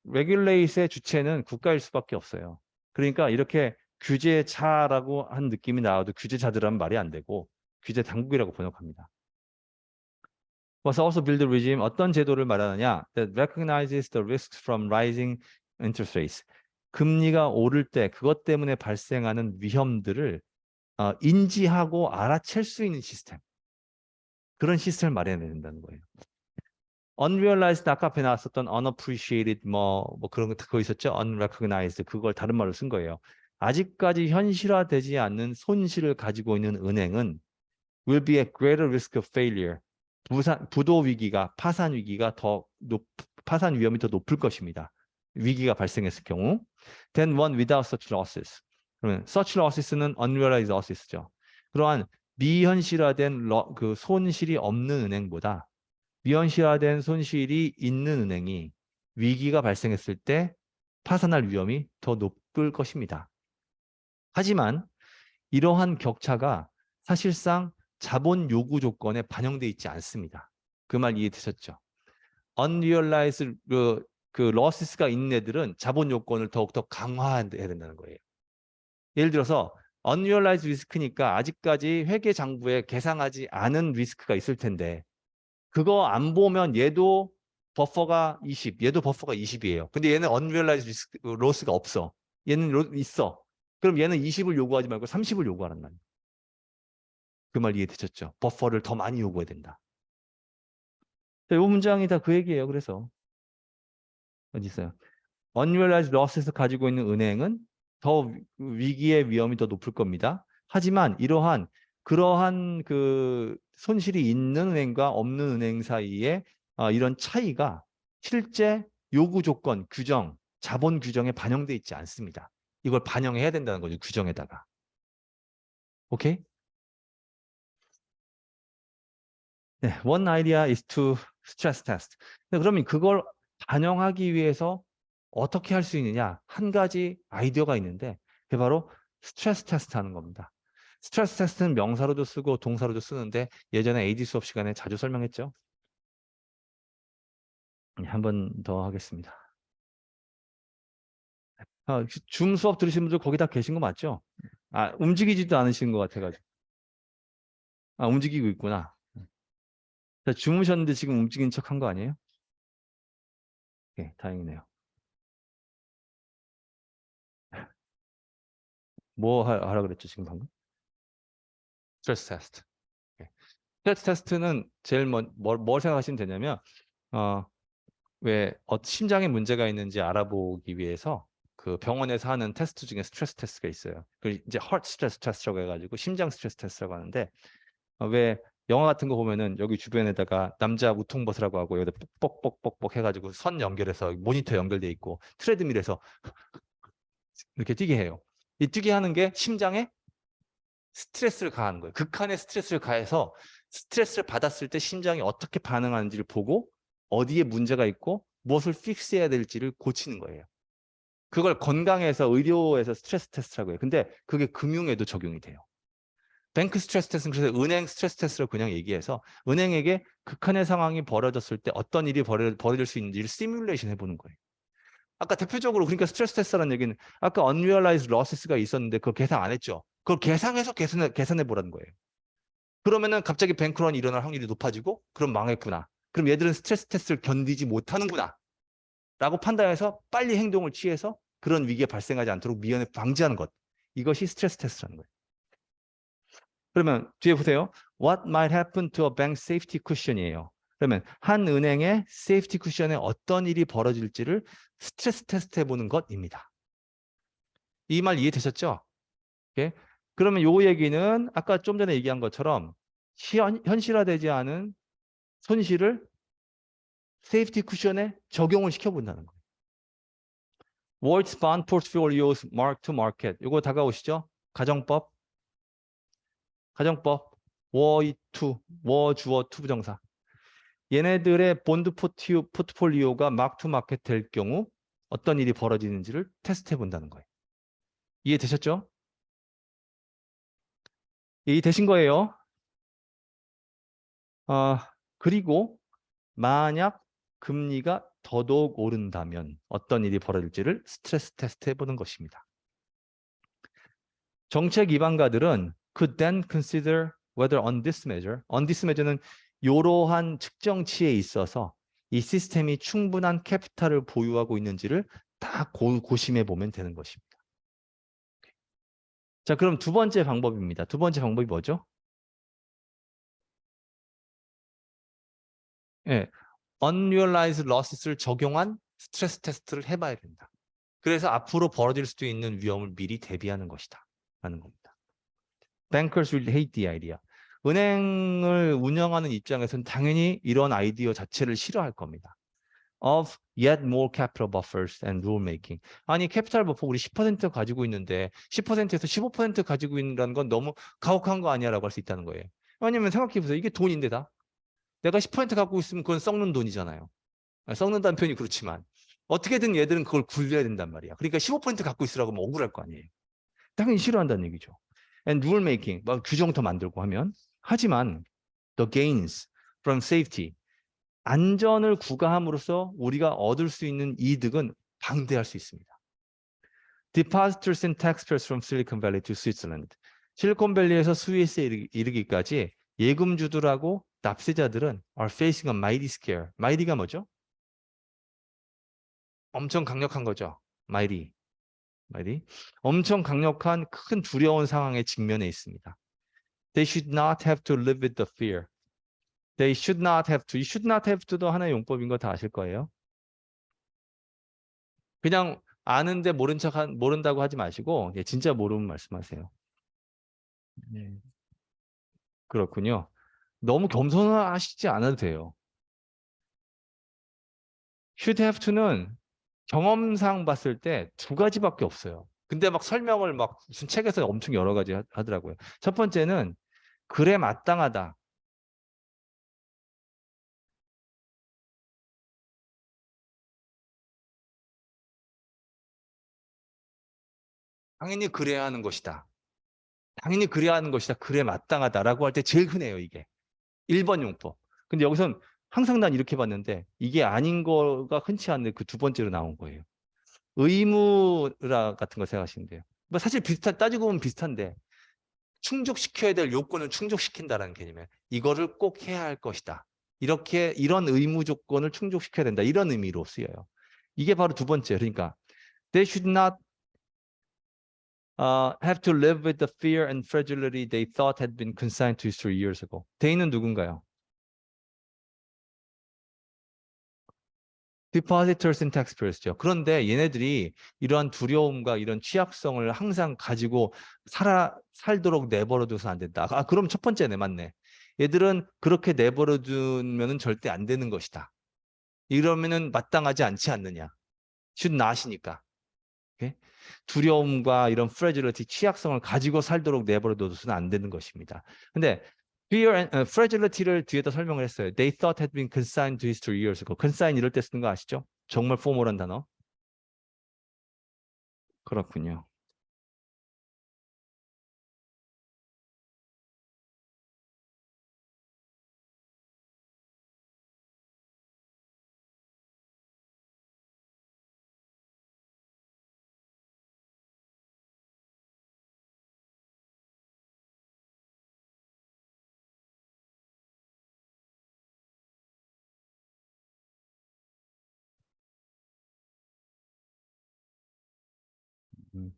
S1: 레귤레이트의 주체는 국가일 수밖에 없어요. 그러니까 이렇게 규제자라고 한 느낌이 나와도 규제자들은 말이 안 되고 규제 당국이라고 번역합니다. must also build a regime 어떤 제도를 말하느냐 that recognizes the risks from rising interest rates. 금리가 오를 때 그것 때문에 발생하는 위험들을 인지하고 알아챌 수 있는 시스템. 그런 시스템을 마련해야 된다는 거예요. unrealized 아까 앞에 나왔었던 unappreciated 뭐 그런 거 그거 있었죠? unrecognized 그걸 다른 말로 쓴 거예요. 아직까지 현실화되지 않는 손실을 가지고 있는 은행은 will be at greater risk of failure. 부도 위기가 파산 위기가 파산 위험이 더 높을 것입니다. 위기가 발생했을 경우 than one without such losses. 그러면 such losses는 unrealized losses죠. 그러한 미현실화된 그 손실이 없는 은행보다 미현실화된 손실이 있는 은행이 위기가 발생했을 때 파산할 위험이 더 높을 것입니다. 하지만 이러한 격차가 사실상 자본 요구 조건에 반영돼 있지 않습니다. 그 말 이해되셨죠? unrealized 그 losses가 있는 애들은 자본 요건을 더욱더 강화해야 된다는 거예요. 예를 들어서 unrealized 리스크니까 아직까지 회계 장부에 계상하지 않은 리스크가 있을 텐데 그거 안 보면 얘도 버퍼가 20, 얘도 버퍼가 20이에요. 근데 얘는 unrealized 리스크, 로스가 없어. 얘는 있어. 그럼 얘는 20을 요구하지 말고 30을 요구하란 말이에요. 그 말 이해되셨죠? 버퍼를 더 많이 요구해야 된다. 이 문장이 다 그 얘기예요. 그래서 어디 있어요? unrealized losses 가지고 있는 은행은 더 위기의 위험이 더 높을 겁니다. 하지만 그러한 그 손실이 있는 은행과 없는 은행 사이에 이런 차이가 실제 요구 조건, 규정, 자본 규정에 반영돼 있지 않습니다. 이걸 반영해야 된다는 거죠. 규정에다가. 오케이? 네, one idea is to stress test. 그러면 그걸 반영하기 위해서 어떻게 할 수 있느냐? 한 가지 아이디어가 있는데 그게 바로 스트레스 테스트 하는 겁니다. 스트레스 테스트는 명사로도 쓰고 동사로도 쓰는데 예전에 AD 수업 시간에 자주 설명했죠. 한 번 더 하겠습니다. 줌 수업 들으신 분들 거기 다 계신 거 맞죠? 움직이지도 않으시는 것 같아가지고. 움직이고 있구나. 주무셨는데 지금 움직인 척 한 거 아니에요? 네, 다행이네요. 뭐 하라 그랬죠, 지금 방금? 스트레스 테스트. 스트레스 테스트는 제일 뭘 생각하시면 되냐면 왜 심장에 문제가 있는지 알아보기 위해서 그 병원에서 하는 테스트 중에 스트레스 테스트가 있어요. 그 이제 heart stress test라고 해가지고 심장 스트레스 테스트라고 하는데 왜 영화 같은 거 보면은 여기 주변에다가 남자 우통벗으라고 하고 여기다 뻑뻑뻑뻑 해가지고 선 연결해서 모니터 연결돼 있고 트레드밀에서 이렇게 뛰게 해요. 이 뛰게 하는 게 심장에 스트레스를 가하는 거예요. 극한의 스트레스를 가해서 스트레스를 받았을 때 심장이 어떻게 반응하는지를 보고 어디에 문제가 있고 무엇을 픽스해야 될지를 고치는 거예요. 그걸 건강에서 의료에서 스트레스 테스트라고 해요. 근데 그게 금융에도 적용이 돼요. 뱅크 스트레스 테스트는 그래서 은행 스트레스 테스트로 그냥 얘기해서 은행에게 극한의 상황이 벌어졌을 때 어떤 일이 벌어질 수 있는지를 시뮬레이션 해보는 거예요. 아까 대표적으로 그러니까 스트레스 테스트라는 얘기는 아까 unrealized losses가 있었는데 그걸 계산 안 했죠. 그걸 계산해서 계산해 보라는 거예요. 그러면은 갑자기 뱅크런이 일어날 확률이 높아지고 그럼 망했구나. 그럼 얘들은 스트레스 테스트를 견디지 못하는구나. 라고 판단해서 빨리 행동을 취해서 그런 위기가 발생하지 않도록 미연에 방지하는 것. 이것이 스트레스 테스트라는 거예요. 그러면 뒤에 보세요. What might happen to a bank safety cushion이에요. 그러면 한 은행의 세이프티 쿠션에 어떤 일이 벌어질지를 스트레스 테스트 해보는 것입니다. 이 말 이해되셨죠? 오케이? 그러면 요 얘기는 아까 좀 전에 얘기한 것처럼 현실화되지 않은 손실을 세이프티 쿠션에 적용을 시켜본다는 거예요. World's bond portfolios mark to market. 이거 다가오시죠? 가정법. 워 주어 투 부정사. 얘네들의 본드 포트폴리오가 마크 투 마켓 될 경우 어떤 일이 벌어지는지를 테스트해 본다는 거예요. 이해되셨죠? 이해되신 거예요? 그리고 만약 금리가 더더욱 오른다면 어떤 일이 벌어질지를 스트레스 테스트 해보는 것입니다. 정책 이반가들은 could then consider whether on this measure는 이러한 측정치에 있어서 이 시스템이 충분한 캐피탈을 보유하고 있는지를 다 고심해 보면 되는 것입니다. 자, 그럼 두 번째 방법입니다. 두 번째 방법이 뭐죠? 예, unrealized losses를 적용한 스트레스 테스트를 해봐야 된다. 그래서 앞으로 벌어질 수도 있는 위험을 미리 대비하는 것이다. 라는 겁니다. Bankers will hate the idea. 은행을 운영하는 입장에서는 당연히 이런 아이디어 자체를 싫어할 겁니다. Of yet more capital buffers and rule making. 아니 캐피탈 버퍼 우리 10% 가지고 있는데 10%에서 15% 가지고 있는 건 너무 가혹한 거 아니야라고 할 수 있다는 거예요. 왜냐면 생각해 보세요. 이게 돈인데 다. 내가 10% 갖고 있으면 그건 썩는 돈이잖아요. 썩는다는 표현이 그렇지만 어떻게든 얘들은 그걸 굴려야 된단 말이야. 그러니까 15% 갖고 있으라고 하면 억울할 거 아니에요. 당연히 싫어한다는 얘기죠. and rule making, 막 규정도 만들고 하면. 하지만 the gains from safety, 안전을 구가함으로써 우리가 얻을 수 있는 이득은 방대할 수 있습니다. Depositors and taxpayers from Silicon Valley to Switzerland. 실리콘밸리에서 스위스에 이르기까지 예금주들하고 납세자들은 are facing a mighty scare. mighty가 뭐죠? 엄청 강력한 거죠. mighty. 엄청 강력한 큰 두려운 상황에 직면해 있습니다. They should not have to live with the fear. They should not have to. 이 should not have to도 하나의 용법인 거 다 아실 거예요. 그냥 아는데 모른다고 하지 마시고 진짜 모르면 말씀하세요. 네. 그렇군요. 너무 겸손하시지 않아도 돼요. should have to는 경험상 봤을 때 두 가지밖에 없어요. 근데 막 설명을 막 무슨 책에서 엄청 여러 가지 하더라고요. 첫 번째는 그래 마땅하다. 당연히 그래야 하는 것이다. 당연히 그래야 하는 것이다. 그래 마땅하다라고 할 때 제일 흔해요, 이게. 1번 용법. 근데 여기선 항상 난 이렇게 봤는데 이게 아닌 거가 흔치 않은데 그 두 번째로 나온 거예요. 의무라 같은 거 생각하시면 돼요. 뭐 사실 따지고 보면 비슷한데 충족시켜야 될 요건을 충족시킨다라는 개념이에요. 이거를 꼭 해야 할 것이다. 이런 의무 조건을 충족시켜야 된다. 이런 의미로 쓰여요. 이게 바로 두 번째. 그러니까 they should not have to live with the fear and fragility they thought had been consigned to history years ago. they는 누군가요? depositors and taxpayers죠. 그런데 얘네들이 이러한 두려움과 이런 취약성을 항상 가지고 살도록 내버려둬서 안 된다. 그럼 첫 번째네, 맞네. 얘들은 그렇게 내버려두면은 절대 안 되는 것이다. 이러면은 마땅하지 않지 않느냐. should not이니까. 오케이? 두려움과 이런 fragility, 취약성을 가지고 살도록 내버려둬서는 안 되는 것입니다. 근데 fear and fragility를 뒤에다 설명을 했어요. They thought had been consigned to history years ago. consign 이럴 때 쓰는 거 아시죠? 정말 포멀한 단어. 그렇군요. 음.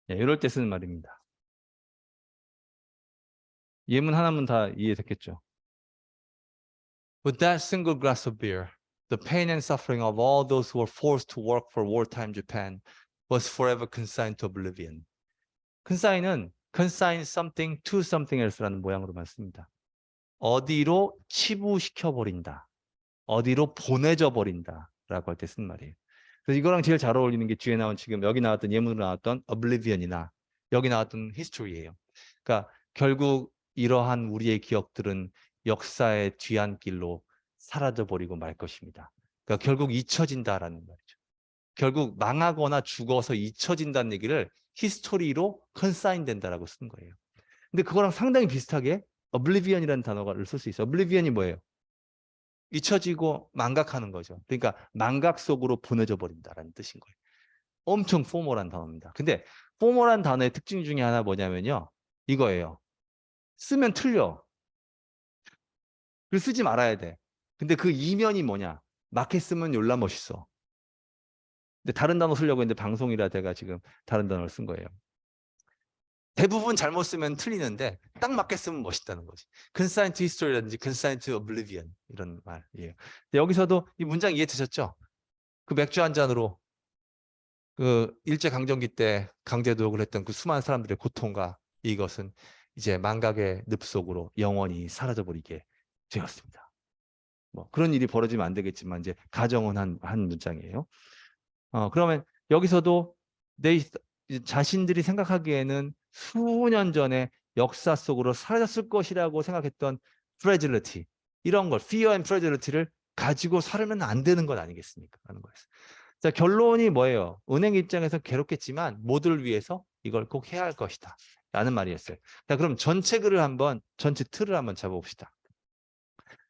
S1: 예, 이럴 때 쓰는 말입니다. 예문 하나면 다 이해됐겠죠? With that single glass of beer, the pain and suffering of all those who were forced to work for wartime Japan was forever consigned to oblivion. consign은 consign something to something else라는 모양으로만 씁니다. 어디로 치부시켜버린다. 어디로 보내져 버린다라고 할 때 쓴 말이에요. 그래서 이거랑 제일 잘 어울리는 게 뒤에 나온 지금 여기 나왔던 예문으로 나왔던 oblivion이나 여기 나왔던 history예요. 그러니까 결국 이러한 우리의 기억들은 역사의 뒤안길로 사라져 버리고 말 것입니다. 그러니까 결국 잊혀진다라는 말이죠. 결국 망하거나 죽어서 잊혀진다는 얘기를 히스토리로 컨사인 된다라고 쓴 거예요. 근데 그거랑 상당히 비슷하게 oblivion이라는 단어를 쓸 수 있어요. oblivion이 뭐예요? 잊혀지고 망각하는 거죠. 그러니까 망각 속으로 보내져 버린다라는 뜻인 거예요. 엄청 포멀한 단어입니다. 근데 포멀한 단어의 특징 중에 하나 뭐냐면요. 이거예요. 쓰면 틀려. 그 쓰지 말아야 돼. 근데 그 이면이 뭐냐? 맞게 쓰면 졸라 멋있어. 근데 다른 단어 쓰려고 했는데 방송이라 제가 지금 다른 단어를 쓴 거예요. 대부분 잘못 쓰면 틀리는데 딱 맞게 쓰면 멋있다는 거지. Consigned to history라든지 Consigned to oblivion 이런 말이에요. 여기서도 이 문장 이해되셨죠? 그 맥주 한 잔으로 그 일제강점기 때 강제도역을 했던 그 수많은 사람들의 고통과 이것은 이제 망각의 늪 속으로 영원히 사라져버리게 되었습니다. 뭐 그런 일이 벌어지면 안 되겠지만 이제 가정은 한 문장이에요. 그러면 여기서도 자신들이 생각하기에는 수년 전에 역사 속으로 사라졌을 것이라고 생각했던 fragility, 이런 걸, fear and fragility를 가지고 살면 안 되는 것 아니겠습니까? 하는 거였어요. 자, 결론이 뭐예요? 은행 입장에서 괴롭겠지만 모두를 위해서 이걸 꼭 해야 할 것이다 라는 말이었어요. 자, 그럼 전체 틀을 한번 잡아봅시다.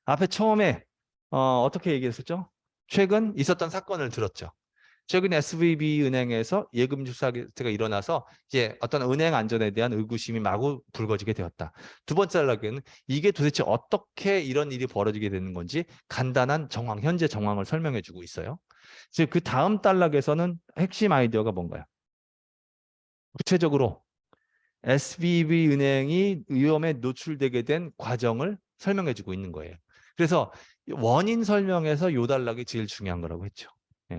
S1: 앞에 처음에 어떻게 얘기했었죠? 최근 있었던 사건을 들었죠. 최근 SVB 은행에서 예금 사태가 일어나서 이제 어떤 은행 안전에 대한 의구심이 마구 불거지게 되었다. 두 번째 단락에는 이게 도대체 어떻게 이런 일이 벌어지게 되는 건지 간단한 정황, 현재 정황을 설명해 주고 있어요. 즉, 그 다음 단락에서는 핵심 아이디어가 뭔가요? 구체적으로 SVB 은행이 위험에 노출되게 된 과정을 설명해 주고 있는 거예요. 그래서 원인 설명에서 요 단락이 제일 중요한 거라고 했죠.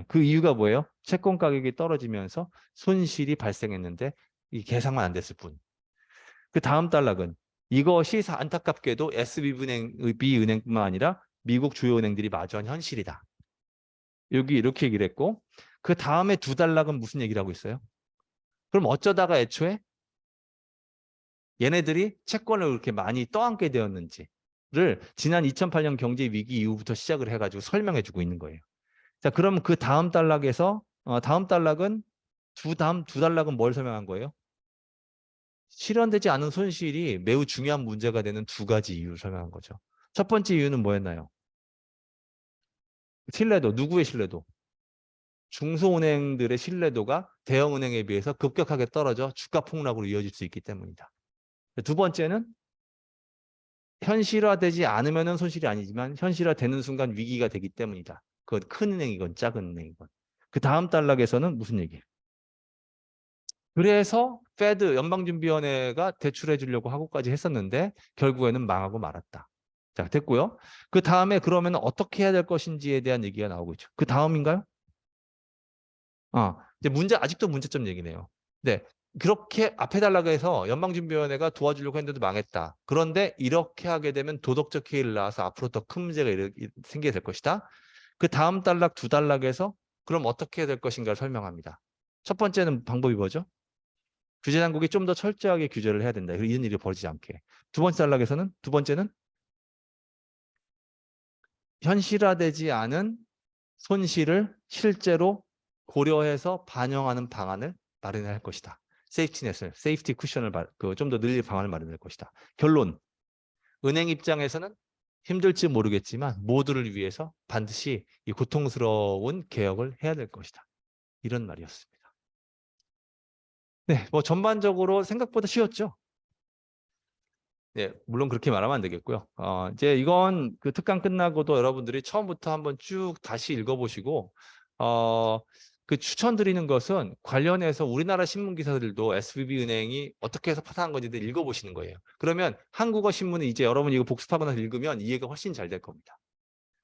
S1: 그 이유가 뭐예요? 채권 가격이 떨어지면서 손실이 발생했는데 이 계산만 안 됐을 뿐. 그 다음 단락은 이것이 안타깝게도 SVB 은행뿐만 아니라 미국 주요 은행들이 마주한 현실이다. 여기 이렇게 얘기를 했고, 그 다음에 두 단락은 무슨 얘기를 하고 있어요? 그럼 어쩌다가 애초에 얘네들이 채권을 그렇게 많이 떠안게 되었는지를 지난 2008년 경제 위기 이후부터 시작을 해가지고 설명해주고 있는 거예요. 자, 그럼 그 다음 단락에서 다음 단락은 두 단락은 뭘 설명한 거예요? 실현되지 않은 손실이 매우 중요한 문제가 되는 두 가지 이유를 설명한 거죠. 첫 번째 이유는 뭐였나요? 신뢰도, 누구의 신뢰도? 중소은행들의 신뢰도가 대형은행에 비해서 급격하게 떨어져 주가 폭락으로 이어질 수 있기 때문이다. 두 번째는 현실화되지 않으면 손실이 아니지만 현실화되는 순간 위기가 되기 때문이다. 그건 큰 은행이건 작은 은행이건. 그 다음 단락에서는 무슨 얘기예요? 그래서 페드 연방준비원회가 대출해 주려고 하고까지 했었는데 결국에는 망하고 말았다. 자, 됐고요. 그 다음에 그러면 어떻게 해야 될 것인지에 대한 얘기가 나오고 있죠. 그 다음인가요? 이제 아직도 문제점 얘기네요. 네. 그렇게 앞에 달라고 해서 연방준비원회가 도와주려고 했는데도 망했다. 그런데 이렇게 하게 되면 도덕적 해이를 낳아서 앞으로 더 큰 문제가 생기게 될 것이다. 그 다음 단락 두 단락에서 그럼 어떻게 해야 될 것인가를 설명합니다. 첫 번째는 방법이 뭐죠? 규제 당국이 좀 더 철저하게 규제를 해야 된다. 이런 일이 벌어지지 않게. 두 번째는 현실화되지 않은 손실을 실제로 고려해서 반영하는 방안을 마련할 것이다. 세이프티 쿠션을 좀 더 늘릴 방안을 마련할 것이다. 결론, 은행 입장에서는 힘들지 모르겠지만 모두를 위해서 반드시 이 고통스러운 개혁을 해야 될 것이다. 이런 말이었습니다. 네, 뭐 전반적으로 생각보다 쉬웠죠? 네, 물론 그렇게 말하면 안 되겠고요. 이제 이건 그 특강 끝나고도 여러분들이 처음부터 한번 쭉 다시 읽어보시고, 그 추천드리는 것은 관련해서 우리나라 신문 기사들도 SVB 은행이 어떻게 해서 파산한 건지 읽어보시는 거예요. 그러면 한국어 신문은 이제 여러분이 이거 복습하고 나서 읽으면 이해가 훨씬 잘 될 겁니다.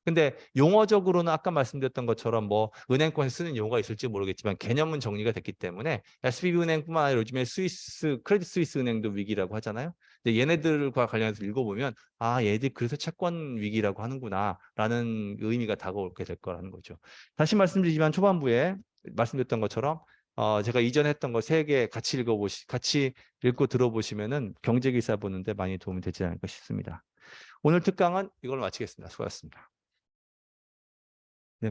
S1: 근데 용어적으로는 아까 말씀드렸던 것처럼 뭐 은행권에 쓰는 용어가 있을지 모르겠지만 개념은 정리가 됐기 때문에 SVB 은행뿐만 아니라 요즘에 크레딧 스위스 은행도 위기라고 하잖아요. 근데 얘네들과 관련해서 읽어보면 얘들이 그래서 채권 위기라고 하는구나라는 의미가 다가오게 될 거라는 거죠. 다시 말씀드리지만 초반부에 말씀드렸던 것처럼 제가 이전에 했던 거 3개 같이 읽고 들어보시면은 경제기사 보는데 많이 도움이 되지 않을까 싶습니다. 오늘 특강은 이걸로 마치겠습니다. 수고하셨습니다. 네.